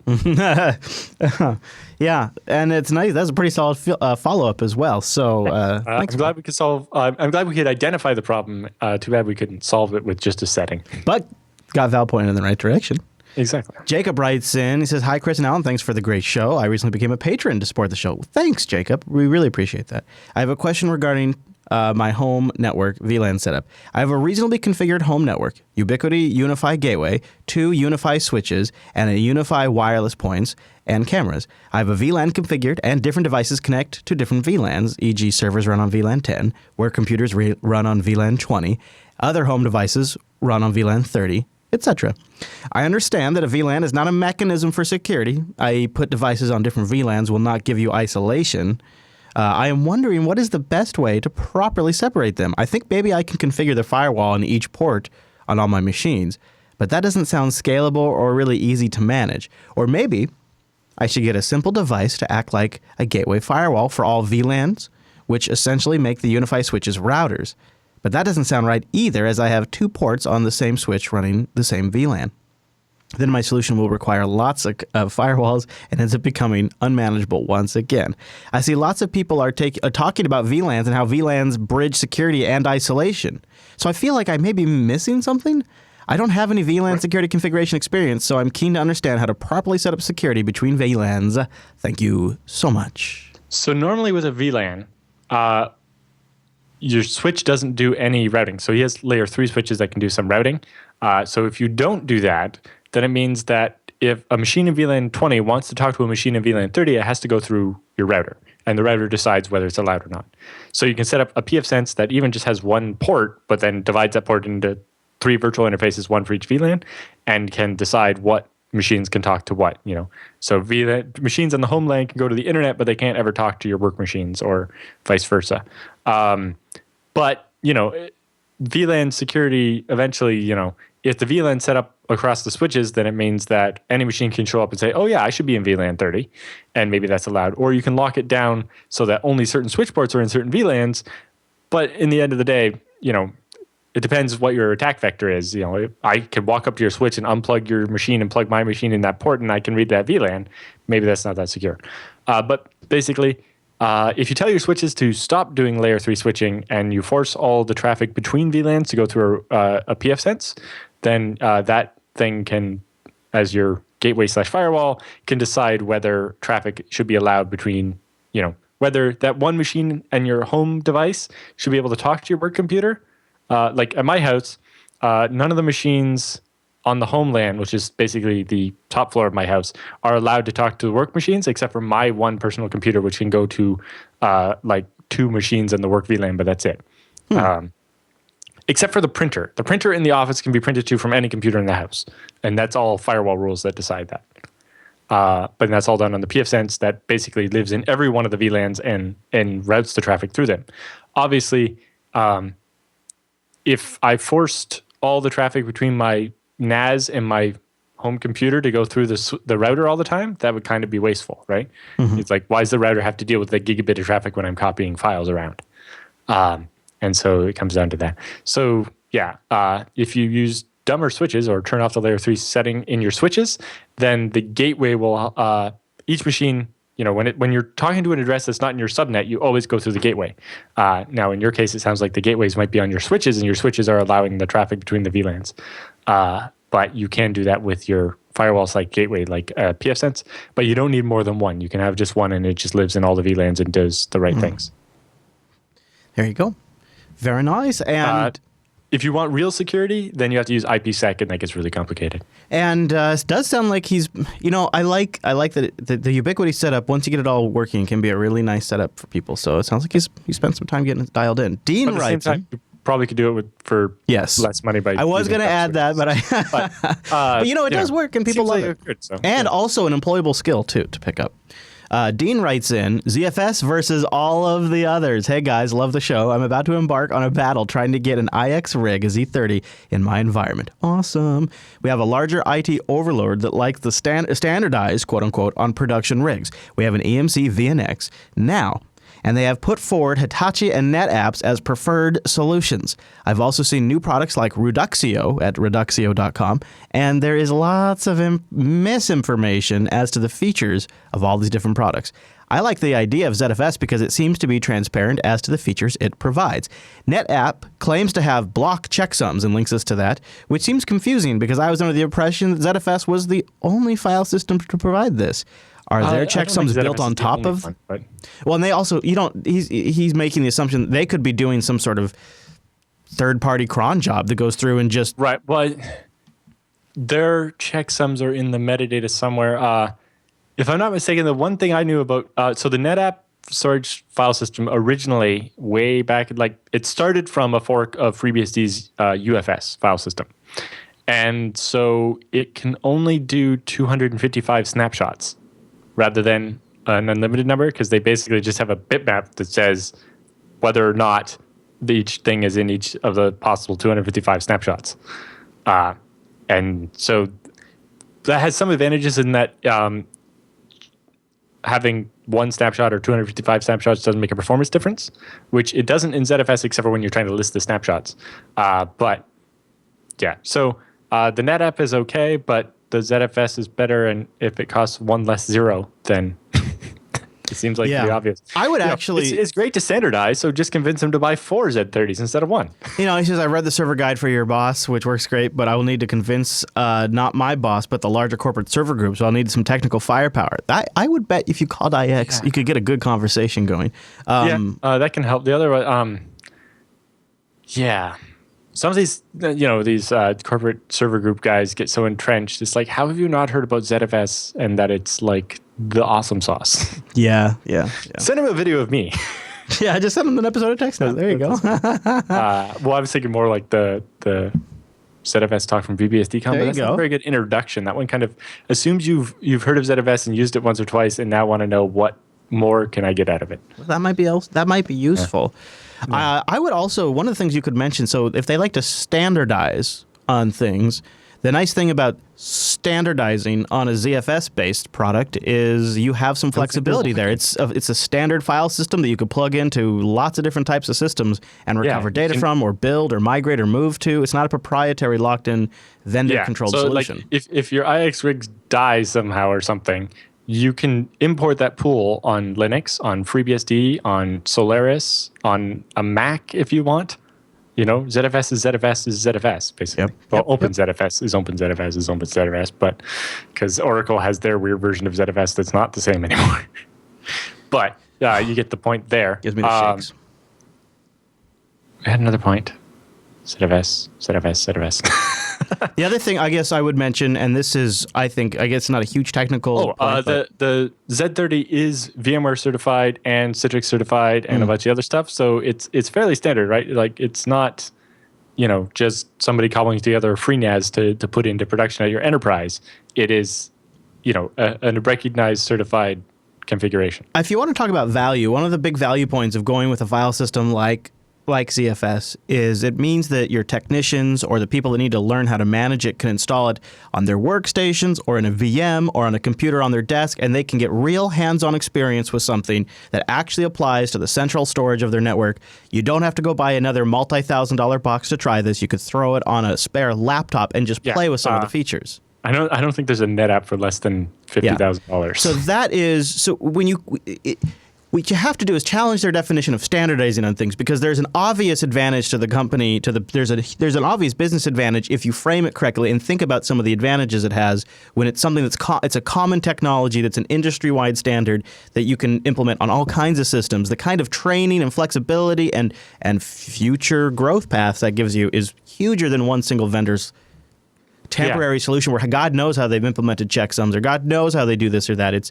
Yeah, and it's nice. That's a pretty solid follow-up as well. So I'm glad we could solve. I'm glad we could identify the problem. Too bad we couldn't solve it with just a setting. But got Val pointed in the right direction. Exactly. Jacob writes in. He says, "Hi, Chris and Alan. Thanks for the great show. I recently became a patron to support the show." Thanks, Jacob. We really appreciate that. I have a question regarding my home network VLAN setup. I have a reasonably configured home network: Ubiquiti UniFi gateway, 2 UniFi switches, and a UniFi wireless points and cameras. I have a VLAN configured, and different devices connect to different VLANs, e.g. servers run on VLAN 10, work computers run on VLAN 20, other home devices run on VLAN 30, etc. I understand that a VLAN is not a mechanism for security, i.e. put devices on different VLANs will not give you isolation. I am wondering what is the best way to properly separate them. I think maybe I can configure the firewall on each port on all my machines, but that doesn't sound scalable or really easy to manage. Or maybe I should get a simple device to act like a gateway firewall for all VLANs, which essentially make the UniFi switches routers. But that doesn't sound right either, as I have 2 ports on the same switch running the same VLAN. Then my solution will require lots of firewalls and ends up becoming unmanageable once again. I see lots of people are talking about VLANs and how VLANs bridge security and isolation. So I feel like I may be missing something. I don't have any VLAN security configuration experience, so I'm keen to understand how to properly set up security between VLANs. Thank you so much. So normally with a VLAN, your switch doesn't do any routing. So he has layer 3 switches that can do some routing. So if you don't do that, then it means that if a machine in VLAN 20 wants to talk to a machine in VLAN 30, it has to go through your router. And the router decides whether it's allowed or not. So you can set up a pfSense that even just has 1 port, but then divides that port into 3 virtual interfaces, 1 for each VLAN, and can decide what machines can talk to what, So VLAN machines on the home LAN can go to the internet, but they can't ever talk to your work machines or vice versa. But, VLAN security eventually, if the VLAN set up across the switches, then it means that any machine can show up and say, oh yeah, I should be in VLAN 30, and maybe that's allowed. Or you can lock it down so that only certain switch ports are in certain VLANs. But in the end of the day, it depends what your attack vector is. I can walk up to your switch and unplug your machine and plug my machine in that port, and I can read that VLAN. Maybe that's not that secure. But basically, if you tell your switches to stop doing layer 3 switching and you force all the traffic between VLANs to go through a pfSense, then that thing can, as your gateway/firewall, can decide whether traffic should be allowed between, whether that one machine and your home device should be able to talk to your work computer. Like at my house, none of the machines on the home LAN, which is basically the top floor of my house, are allowed to talk to the work machines, except for my one personal computer, which can go to 2 machines in the work VLAN, but that's it. Except for the printer. The printer in the office can be printed to from any computer in the house. And that's all firewall rules that decide that. but that's all done on the pfSense that basically lives in every one of the VLANs and routes the traffic through them. Obviously, if I forced all the traffic between my NAS and my home computer to go through the router all the time, that would kind of be wasteful, right? It's like, why does the router have to deal with a gigabit of traffic when I'm copying files around? And so it comes down to that. So yeah, if you use dumber switches or turn off the layer 3 setting in your switches, then the gateway will, each machine, when you're talking to an address that's not in your subnet, you always go through the gateway. Now, in your case, it sounds like the gateways might be on your switches, and your switches are allowing the traffic between the VLANs. But you can do that with your firewall-site gateway, like pfSense, but you don't need more than one. You can have just one, and it just lives in all the VLANs and does the right things. There you go. Very nice. And if you want real security, then you have to use IPsec, and that gets really complicated. And it does sound like he's, I like that the Ubiquity setup, once you get it all working, can be a really nice setup for people. So it sounds like he spent some time getting it dialed in. Dean writes, probably could do it for less money. By I was going to add that, but but it does work and people love it. Good, so, and also an employable skill too to pick up. Dean writes in, ZFS versus all of the others. Hey guys, love the show. I'm about to embark on a battle trying to get an iX rig, a Z30, in my environment. Awesome. We have a larger IT overload that likes the standardized, quote unquote, on production rigs. We have an EMC VNX now, and they have put forward Hitachi and NetApps as preferred solutions. I've also seen new products like Reduxio at reduxio.com, and there is lots of misinformation as to the features of all these different products. I like the idea of ZFS because it seems to be transparent as to the features it provides. NetApp claims to have block checksums and links us to that, which seems confusing because I was under the impression that ZFS was the only file system to provide this. Are there checksums built on top of? Well, and they also, he's making the assumption that they could be doing some sort of third-party cron job that goes through and just... Right, well, their checksums are in the metadata somewhere. If I'm not mistaken, the one thing I knew about, so the NetApp storage file system originally, way back, it started from a fork of FreeBSD's UFS file system. And so it can only do 255 snapshots rather than an unlimited number, because they basically just have a bitmap that says whether or not each thing is in each of the possible 255 snapshots. And so that has some advantages in that having one snapshot or 255 snapshots doesn't make a performance difference, which it doesn't in ZFS except for when you're trying to list the snapshots. But yeah, so the NetApp is okay, but the ZFS is better, and if it costs one less zero, then it seems like pretty obvious. I would actually... It's great to standardize, so just convince him to buy 4 Z30s instead of 1. He says, I read the server guide for your boss, which works great, but I will need to convince not my boss, but the larger corporate server group, so I'll need some technical firepower. I would bet if you called iX, you could get a good conversation going. That can help. The other one, some of these, these corporate server group guys get so entrenched. It's like, how have you not heard about ZFS and that it's like the awesome sauce? Yeah. Send him a video of me. Yeah, just send him an episode of TechSNAP. There you go. Well, I was thinking more like the ZFS talk from BBSD. There you That's go. a very good introduction. That one kind of assumes you've heard of ZFS and used it once or twice, and now want to know what more can I get out of it. That might be useful. Yeah. I would also, one of the things you could mention, so if they like to standardize on things, the nice thing about standardizing on a ZFS-based product is you have some flexibility there. It's a standard file system that you could plug into lots of different types of systems and recover data from, or build, or migrate, or move to. It's not a proprietary, locked-in, vendor-controlled solution. Like if your iX rig dies somehow or something, you can import that pool on Linux, on FreeBSD, on Solaris, on a Mac if you want. ZFS is ZFS is ZFS, basically. OpenZFS is OpenZFS is OpenZFS, but because Oracle has their weird version of ZFS that's not the same anymore. But you get the point there. Gives me the shakes. I had another point. ZFS. The other thing I guess I would mention, and this is, I guess not a huge technical point, the Z30 is VMware certified and Citrix certified and a bunch of other stuff. So it's fairly standard, right? Like it's not, just somebody cobbling together a free NAS to put into production at your enterprise. It is a recognized certified configuration. If you want to talk about value, one of the big value points of going with a file system like ZFS is it means that your technicians or the people that need to learn how to manage it can install it on their workstations or in a VM or on a computer on their desk, and they can get real hands-on experience with something that actually applies to the central storage of their network. You don't have to go buy another multi-$1,000 box to try this. You could throw it on a spare laptop and just play with some of the features. I don't think there's a NetApp for less than $50,000. So that is when what you have to do is challenge their definition of standardizing on things, because there's an obvious advantage to the company. There's an obvious business advantage if you frame it correctly and think about some of the advantages it has when it's something that's it's a common technology that's an industry-wide standard that you can implement on all kinds of systems. The kind of training and flexibility and future growth paths that gives you is huger than one single vendor's temporary solution where God knows how they've implemented checksums or God knows how they do this or that.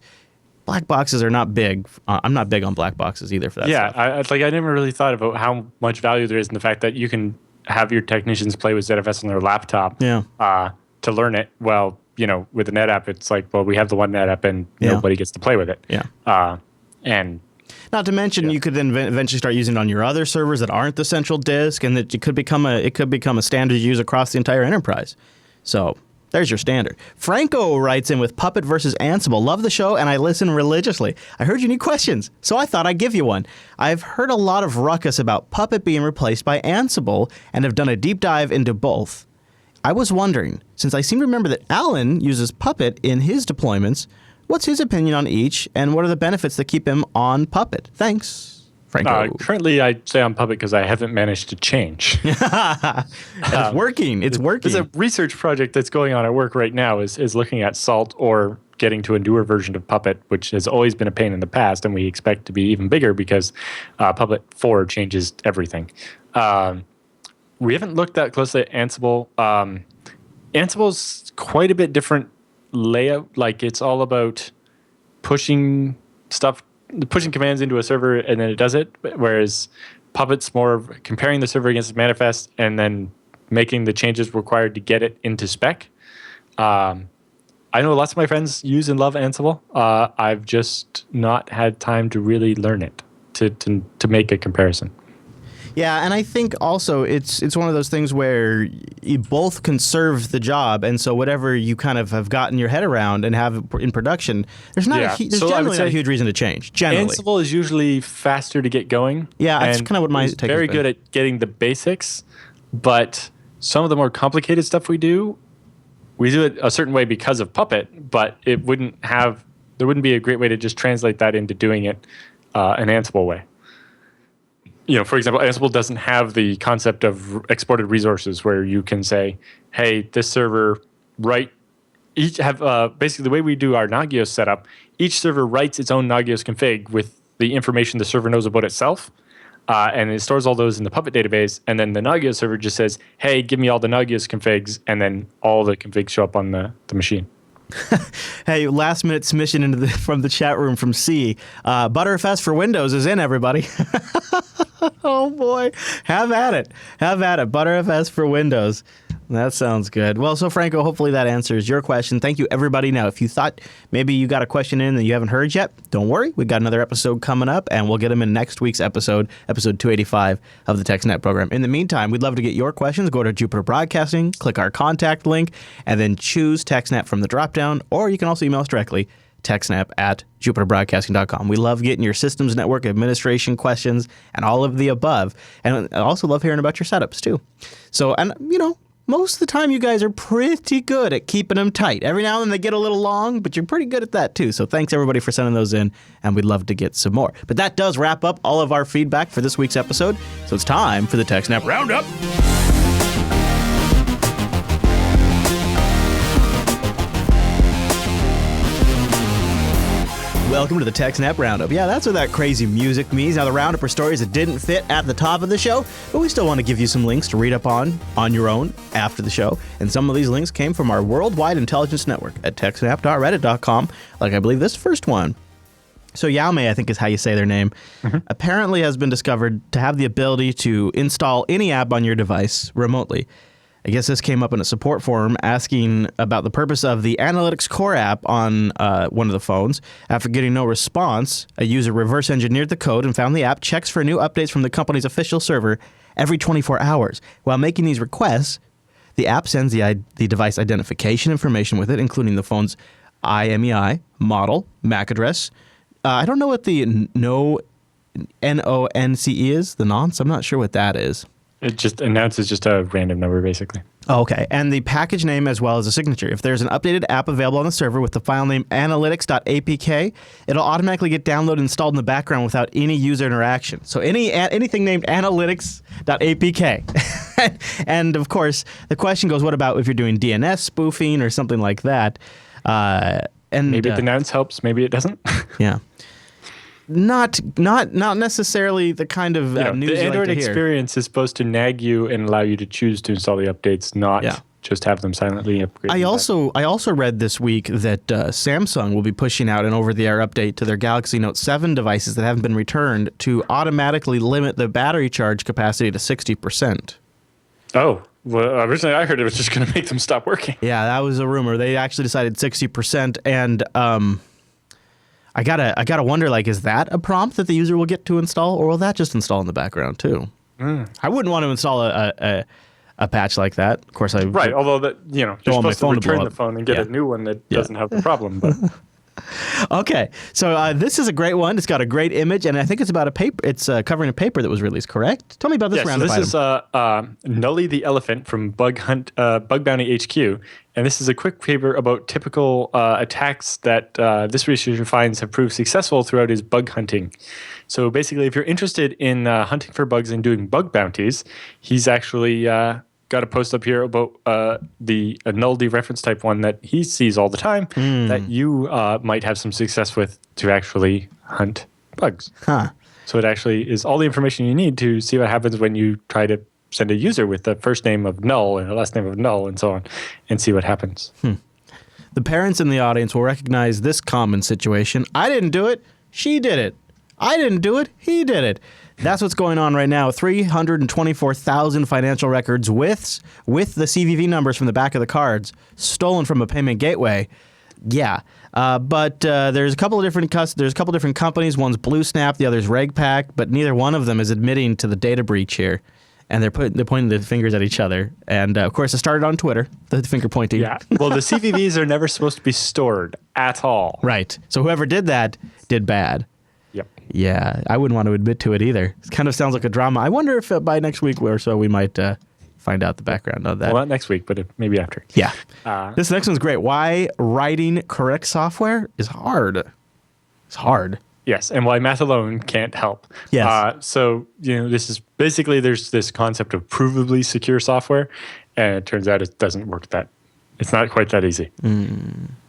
Black boxes are not big. I'm not big on black boxes either for that stuff. I never really thought about how much value there is in the fact that you can have your technicians play with ZFS on their laptop to learn it. Well, with the NetApp, it's like, well, we have the one NetApp and nobody gets to play with it. Yeah. And not to mention, you could then eventually start using it on your other servers that aren't the central disk, and that it could become a standard you use across the entire enterprise. So there's your standard. Franco writes in with Puppet versus Ansible. Love the show, and I listen religiously. I heard you need questions, so I thought I'd give you one. I've heard a lot of ruckus about Puppet being replaced by Ansible and have done a deep dive into both. I was wondering, since I seem to remember that Alan uses Puppet in his deployments, what's his opinion on each, and what are the benefits that keep him on Puppet? Thanks. Franco. Currently, I stay on Puppet because I haven't managed to change. It's working. It's working. There's a research project that's going on at work right now is looking at Salt or getting to a newer version of Puppet, which has always been a pain in the past, and we expect to be even bigger because Puppet 4 changes everything. We haven't looked that closely at Ansible. Ansible's quite a bit different layout. Like, it's all about pushing commands into a server and then it does it, whereas Puppet's more of comparing the server against the manifest and then making the changes required to get it into spec. I know lots of my friends use and love Ansible. I've just not had time to really learn it to make a comparison. Yeah, and I think also it's one of those things where you both can serve the job, and so whatever you kind of have gotten your head around and have in production, there's generally not a huge reason to change. Generally, Ansible is usually faster to get going. Yeah, that's kind of what my take has been. Very good at getting the basics, but some of the more complicated stuff we do it a certain way because of Puppet, but there wouldn't be a great way to just translate that into doing it an Ansible way. For example, Ansible doesn't have the concept of exported resources where you can say, hey, this server basically the way we do our Nagios setup, each server writes its own Nagios config with the information the server knows about itself, and it stores all those in the Puppet database, and then the Nagios server just says, hey, give me all the Nagios configs, and then all the configs show up on the machine. Hey, last minute submission from the chat room from C. ButterFS for Windows is in, everybody. Oh boy, have at it. ButterFS for Windows. That sounds good. Well, so Franco, hopefully that answers your question. Thank you, everybody. Now, if you thought maybe you got a question in that you haven't heard yet, don't worry. We've got another episode coming up, and we'll get them in next week's episode 285 of the TechSNAP program. In the meantime, we'd love to get your questions. Go to Jupiter Broadcasting, click our contact link, and then choose TechSNAP from the dropdown, or you can also email us directly, techsnap@jupiterbroadcasting.com. We love getting your systems network administration questions and all of the above. And I also love hearing about your setups, too. So, and, most of the time, you guys are pretty good at keeping them tight. Every now and then they get a little long, but you're pretty good at that too. So thanks everybody for sending those in, and we'd love to get some more. But that does wrap up all of our feedback for this week's episode. So it's time for the TechSNAP Roundup. Welcome to the TechSNAP Roundup. Yeah, that's what that crazy music means. Now, the Roundup are stories that didn't fit at the top of the show, but we still want to give you some links to read up on your own after the show. And some of these links came from our worldwide intelligence network at techsnap.reddit.com, like I believe this first one. So Yaume, I think is how you say their name, apparently has been discovered to have the ability to install any app on your device remotely. I guess this came up in a support forum asking about the purpose of the Analytics Core app on one of the phones. After getting no response, a user reverse engineered the code and found the app checks for new updates from the company's official server every 24 hours. While making these requests, the app sends the device identification information with it, including the phone's IMEI, model, MAC address. I don't know what the NONCE is, the nonce. I'm not sure what that is. It just announces just a random number, basically. Oh, okay. And the package name as well as a signature. If there's an updated app available on the server with the file name analytics.apk, it'll automatically get downloaded and installed in the background without any user interaction. So anything named analytics.apk. And, of course, the question goes, what about if you're doing DNS spoofing or something like that? And maybe the announce helps. Maybe it doesn't. Yeah. Not necessarily the kind of news the Android like to hear. experience is supposed to nag you and allow you to choose to install the updates, not just have them silently upgrade. I also read this week that Samsung will be pushing out an over-the-air update to their Galaxy Note 7 devices that haven't been returned to automatically limit the battery charge capacity to 60%. Oh, well, originally I heard it was just going to make them stop working. Yeah, that was a rumor. They actually decided 60%, and I gotta wonder, like, is that a prompt that the user will get to install, or will that just install in the background too? I wouldn't want to install a patch like that. Of course, right. Although that you're supposed to return the phone and get a new one that doesn't have the problem. But okay, so this is a great one. It's got a great image, and I think it's about a paper. It's covering a paper that was released. Correct? Tell me about this roundup item. So this is Nully the Elephant from Bug Bounty HQ, and this is a quick paper about typical attacks that this researcher finds have proved successful throughout his bug hunting. So basically, if you're interested in hunting for bugs and doing bug bounties, he's actually got a post up here about the null dereference type one that he sees all the time that you might have some success with to actually hunt bugs. Huh. So it actually is all the information you need to see what happens when you try to send a user with the first name of null and the last name of null and so on, and see what happens. The parents in the audience will recognize this common situation. I didn't do it. She did it. I didn't do it. He did it. That's what's going on right now. 324,000 financial records with the CVV numbers from the back of the cards stolen from a payment gateway. Yeah, but there's a couple of different companies. One's BlueSnap, the other's RegPack, but neither one of them is admitting to the data breach here. And they're pointing the fingers at each other. And of course, it started on Twitter, the finger pointing. Yeah. Well, the CVVs are never supposed to be stored at all. Right. So whoever did that did bad. Yep. Yeah, I wouldn't want to admit to it either. It kind of sounds like a drama. I wonder if by next week or so we might find out the background of that. Well, not next week, but maybe after. Yeah. This next one's great. Why writing correct software is hard. It's hard. Yes, and why math alone can't help. Yes. So, this is basically there's this concept of provably secure software, and it turns out it doesn't work it's not quite that easy.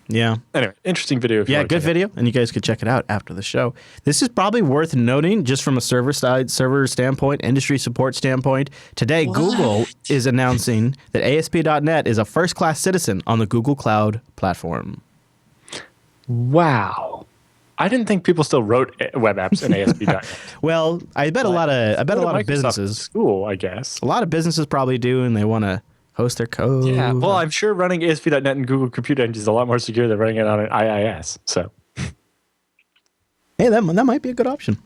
Yeah. Anyway, interesting video. Yeah, good video, and you guys could check it out after the show. This is probably worth noting just from a server standpoint, industry support standpoint. Today, Google is announcing that ASP.NET is a first-class citizen on the Google Cloud platform. Wow. I didn't think people still wrote web apps in ASP.NET. Well, I bet a lot of businesses. School, I guess. A lot of businesses probably do, and they want to host their code. Yeah. Well, I'm sure running ASP.NET in Google Compute Engine is a lot more secure than running it on an IIS. So, hey, that might be a good option.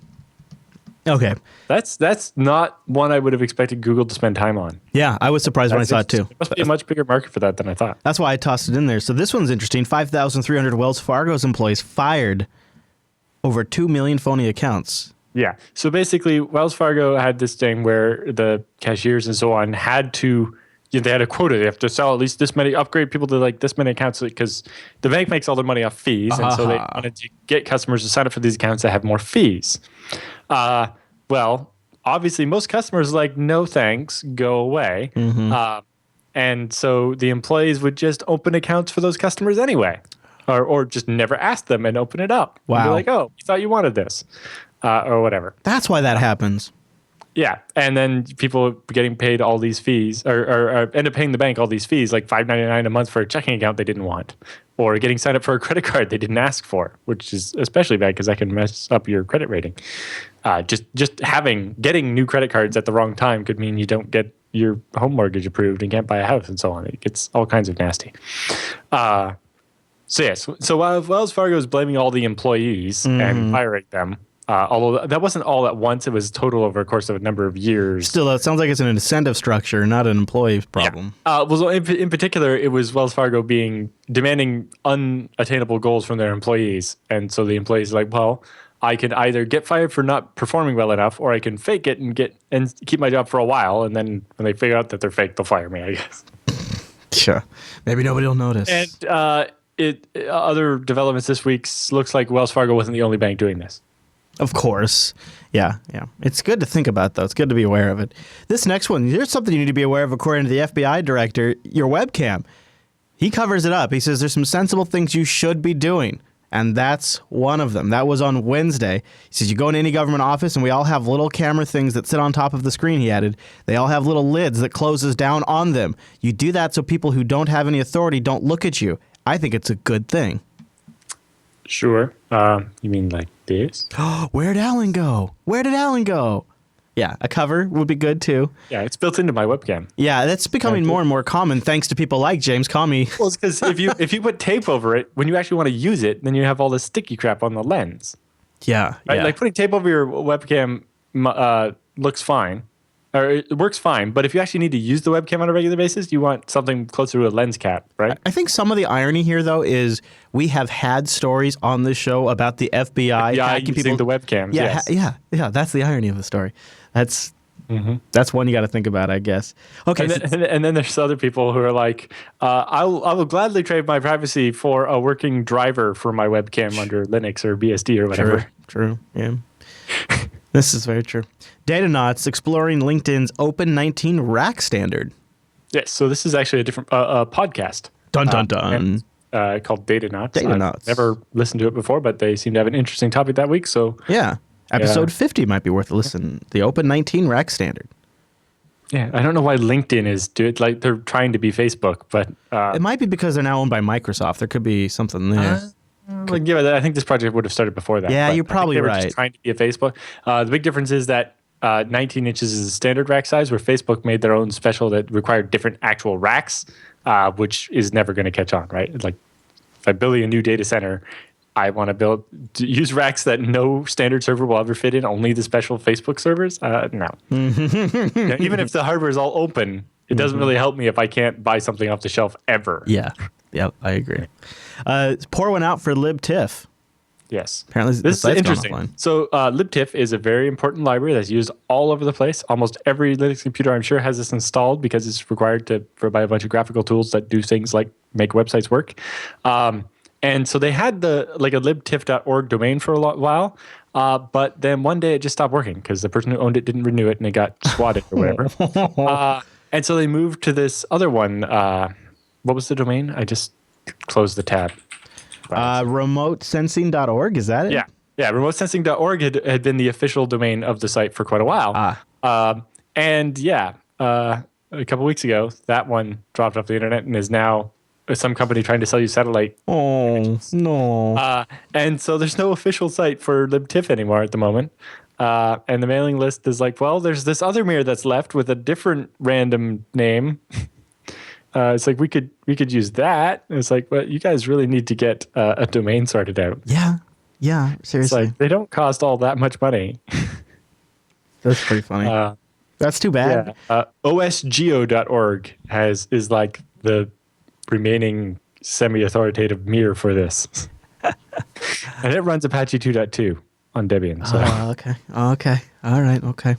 Okay. That's not one I would have expected Google to spend time on. Yeah, I was surprised when I saw it too. There must be a much bigger market for that than I thought. That's why I tossed it in there. So this one's interesting. 5,300 Wells Fargo's employees fired over 2 million phony accounts. Yeah. So basically, Wells Fargo had this thing where the cashiers and so on had to, they had a quota. They have to sell at least this many, upgrade people to like this many accounts because the bank makes all their money off fees. And so they wanted to get customers to sign up for these accounts that have more fees. Well, obviously, most customers are like, no thanks, go away. And so the employees would just open accounts for those customers anyway. Or just never ask them and open it up. Wow. And be like, oh, you thought you wanted this. Or whatever. That's why that happens. Yeah. And then people getting paid all these fees or end up paying the bank all these fees, like $5.99 a month for a checking account they didn't want. Or getting signed up for a credit card they didn't ask for, which is especially bad because that can mess up your credit rating. Getting new credit cards at the wrong time could mean you don't get your home mortgage approved and can't buy a house and so on. It gets all kinds of nasty. So while Wells Fargo is blaming all the employees and firing them, although that wasn't all at once, it was total over a course of a number of years. Still, it sounds like it's an incentive structure, not an employee problem. Yeah. Well, in particular, it was Wells Fargo demanding unattainable goals from their employees. And so the employees are like, well, I can either get fired for not performing well enough, or I can fake it and keep my job for a while. And then when they figure out that they're fake, they'll fire me, I guess. Sure. Maybe nobody will notice. And other developments this week looks like Wells Fargo wasn't the only bank doing this. Of course. Yeah. It's good to think about, though. It's good to be aware of it. This next one, here's something you need to be aware of according to the FBI director, your webcam. He covers it up. He says there's some sensible things you should be doing, and that's one of them. That was on Wednesday. He says you go into any government office, and we all have little camera things that sit on top of the screen, he added. They all have little lids that closes down on them. You do that so people who don't have any authority don't look at you. I think it's a good thing. Sure. You mean like this? Where'd Alan go? Where did Alan go? Yeah, a cover would be good too. Yeah, it's built into my webcam. Yeah, that's becoming more and more common thanks to people like James Comey. Well, it's because if you put tape over it, when you actually want to use it, then you have all this sticky crap on the lens. Yeah, right? yeah. Like putting tape over your webcam looks fine, or it works fine. But if you actually need to use the webcam on a regular basis, you want something closer to a lens cap, right? I think some of the irony here, though, is we have had stories on this show about the FBI hacking using people. the webcams. Yeah, yes. yeah. That's the irony of the story. That's one you got to think about, I guess. Okay, and then there's other people who are like, I will gladly trade my privacy for a working driver for my webcam under Linux or BSD or whatever. True. Yeah. This is very true. Datanauts exploring LinkedIn's Open 19 rack standard. Yes, so this is actually a different podcast. Dun, dun, dun. Called Datanauts. Datanauts. I've never listened to it before, but they seem to have an interesting topic that week. So yeah. Episode 50 might be worth a listen. The Open 19 rack standard. Yeah, I don't know why LinkedIn is like they're trying to be Facebook, but it might be because they're now owned by Microsoft. There could be something there. I think this project would have started before that. Yeah, you're probably they were right. Just trying to be a Facebook. The big difference is that 19 inches is the standard rack size, where Facebook made their own special that required different actual racks, which is never going to catch on, right? Like if I'm building a new data center, I want to use racks that no standard server will ever fit in, only the special Facebook servers. No. Even if the hardware is all open, it doesn't really help me if I can't buy something off the shelf ever. Yeah. Yep, I agree. Pour one out for libtiff. Yes. Apparently this is interesting. So libtiff is a very important library that's used all over the place. Almost every Linux computer, I'm sure, has this installed because it's required by a bunch of graphical tools that do things like make websites work. And so they had a libtiff.org domain for a while, but then one day it just stopped working because the person who owned it didn't renew it and it got swatted or whatever. And so they moved to this other one. What was the domain? I just closed the tab. Remotesensing.org, is that it? Yeah. Remotesensing.org had been the official domain of the site for quite a while. A couple weeks ago, that one dropped off the internet and is now some company trying to sell you satellite. Oh, no. And so there's no official site for libtiff anymore at the moment. And the mailing list is like, well, there's this other mirror that's left with a different random name. It's like we could use that. And it's like, well, you guys really need to get a domain sorted out. Yeah, seriously. It's like they don't cost all that much money. That's pretty funny. That's too bad. Yeah. osgeo.org is like the remaining semi-authoritative mirror for this. And it runs Apache 2.2 on Debian. So. Okay. All right, okay.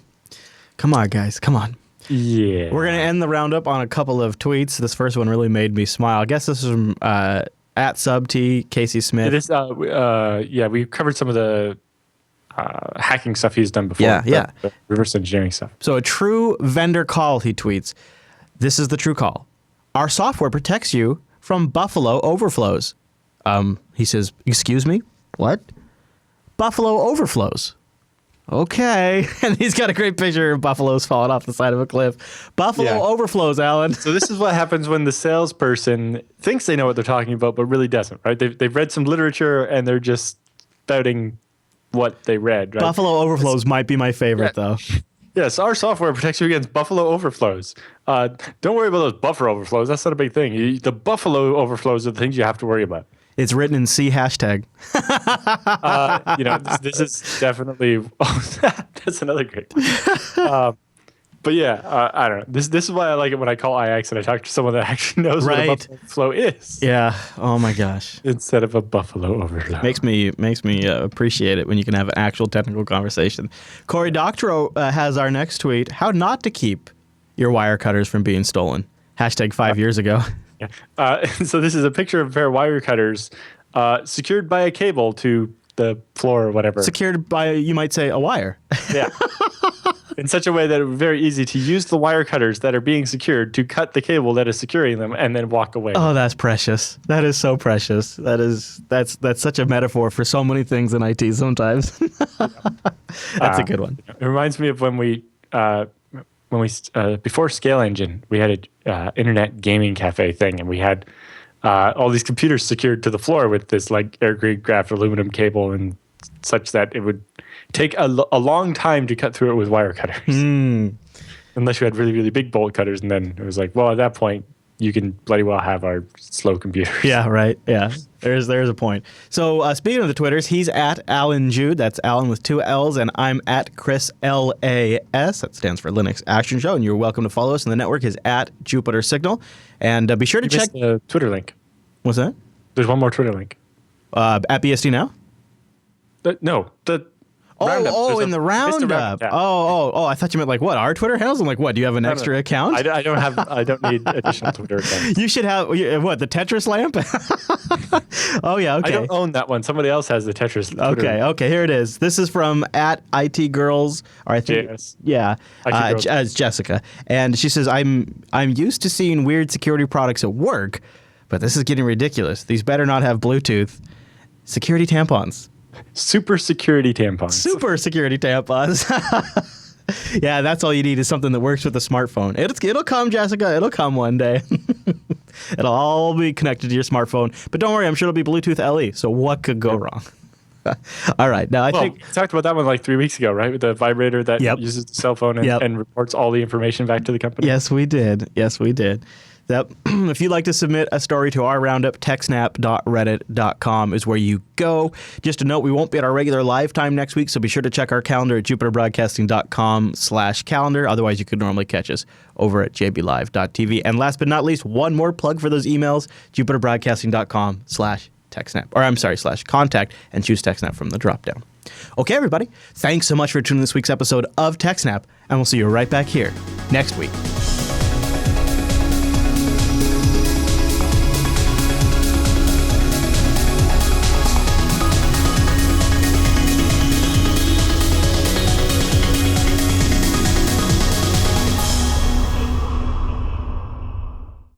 Come on, guys. Come on. Yeah. We're going to end the roundup on a couple of tweets. This first one really made me smile. I guess this is from @SubT, Casey Smith. It is, we covered some of the hacking stuff he's done before. Yeah. The reverse engineering stuff. So a true vendor call, he tweets. This is the true call. Our software protects you from Buffalo overflows. He says, excuse me? What? Buffalo overflows. Okay. And he's got a great picture of buffaloes falling off the side of a cliff. Buffalo overflows, Alan. So this is what happens when the salesperson thinks they know what they're talking about, but really doesn't, right? They've read some literature and they're just spouting what they read, right? Buffalo overflows might be my favorite, though. Yes, our software protects you against Buffalo overflows. Don't worry about those buffer overflows. That's not a big thing. The Buffalo overflows are the things you have to worry about. It's written in C hashtag. This is definitely. Oh, that's another great one. But yeah, I don't know. This is why I like it when I call IX and I talk to someone that actually knows what a Buffalo overflow is. Yeah. Oh my gosh. Instead of a Buffalo overflow. Makes me appreciate it when you can have an actual technical conversation. Cory Doctorow has our next tweet: how not to keep your wire cutters from being stolen. Hashtag 5 years ago. Yeah. So this is a picture of a pair of wire cutters secured by a cable to the floor or whatever. Secured by, you might say, a wire. Yeah. In such a way that it would be very easy to use the wire cutters that are being secured to cut the cable that is securing them and then walk away. Oh, that's precious. That is so precious. That's such a metaphor for so many things in IT sometimes. That's a good one. It reminds me of when we before Scale Engine, we had a internet gaming cafe thing, and we had all these computers secured to the floor with this like air-grade aluminum cable and such that it would take a long time to cut through it with wire cutters. Unless you had really, really big bolt cutters, and then it was like, well, at that point, you can bloody well have our slow computers. Yeah, right. Yeah, there's a point. So speaking of the Twitters, he's at Alan Jude. That's Alan with 2 L's, and I'm at Chris LAS. That stands for Linux Action Show, and you're welcome to follow us. And the network is at Jupiter Signal. And be sure to check the Twitter link. What's that? There's one more Twitter link. At BSD Now? No, the roundup. In the roundup. Yeah. I thought you meant like what? Our Twitter handles? I'm like, what? Do you have an extra account? I don't need additional Twitter accounts. You should have what? The Tetris lamp? Oh yeah. Okay. I don't own that one. Somebody else has the Tetris. Twitter. Okay. Here it is. This is from at IT Girls, or I think as Jessica, and she says, I'm used to seeing weird security products at work, but this is getting ridiculous. These better not have Bluetooth. Security tampons. Super security tampons. Super security tampons. Yeah, that's all you need is something that works with a smartphone. It'll come, Jessica. It'll come one day. It'll all be connected to your smartphone. But don't worry, I'm sure it'll be Bluetooth LE. So what could go wrong? All right. Now, I think we talked about that one like 3 weeks ago, right? With the vibrator that uses the cell phone and reports all the information back to the company. Yes, we did. Yep. If you'd like to submit a story to our roundup, techsnap.reddit.com is where you go. Just a note, we won't be at our regular live time next week, so be sure to check our calendar at jupiterbroadcasting.com/calendar. Otherwise, you could normally catch us over at jblive.tv. And last but not least, one more plug for those emails, jupiterbroadcasting.com/TechSNAP. Or I'm sorry, /contact, and choose TechSNAP from the dropdown. Okay, everybody. Thanks so much for tuning in this week's episode of TechSNAP, and we'll see you right back here next week.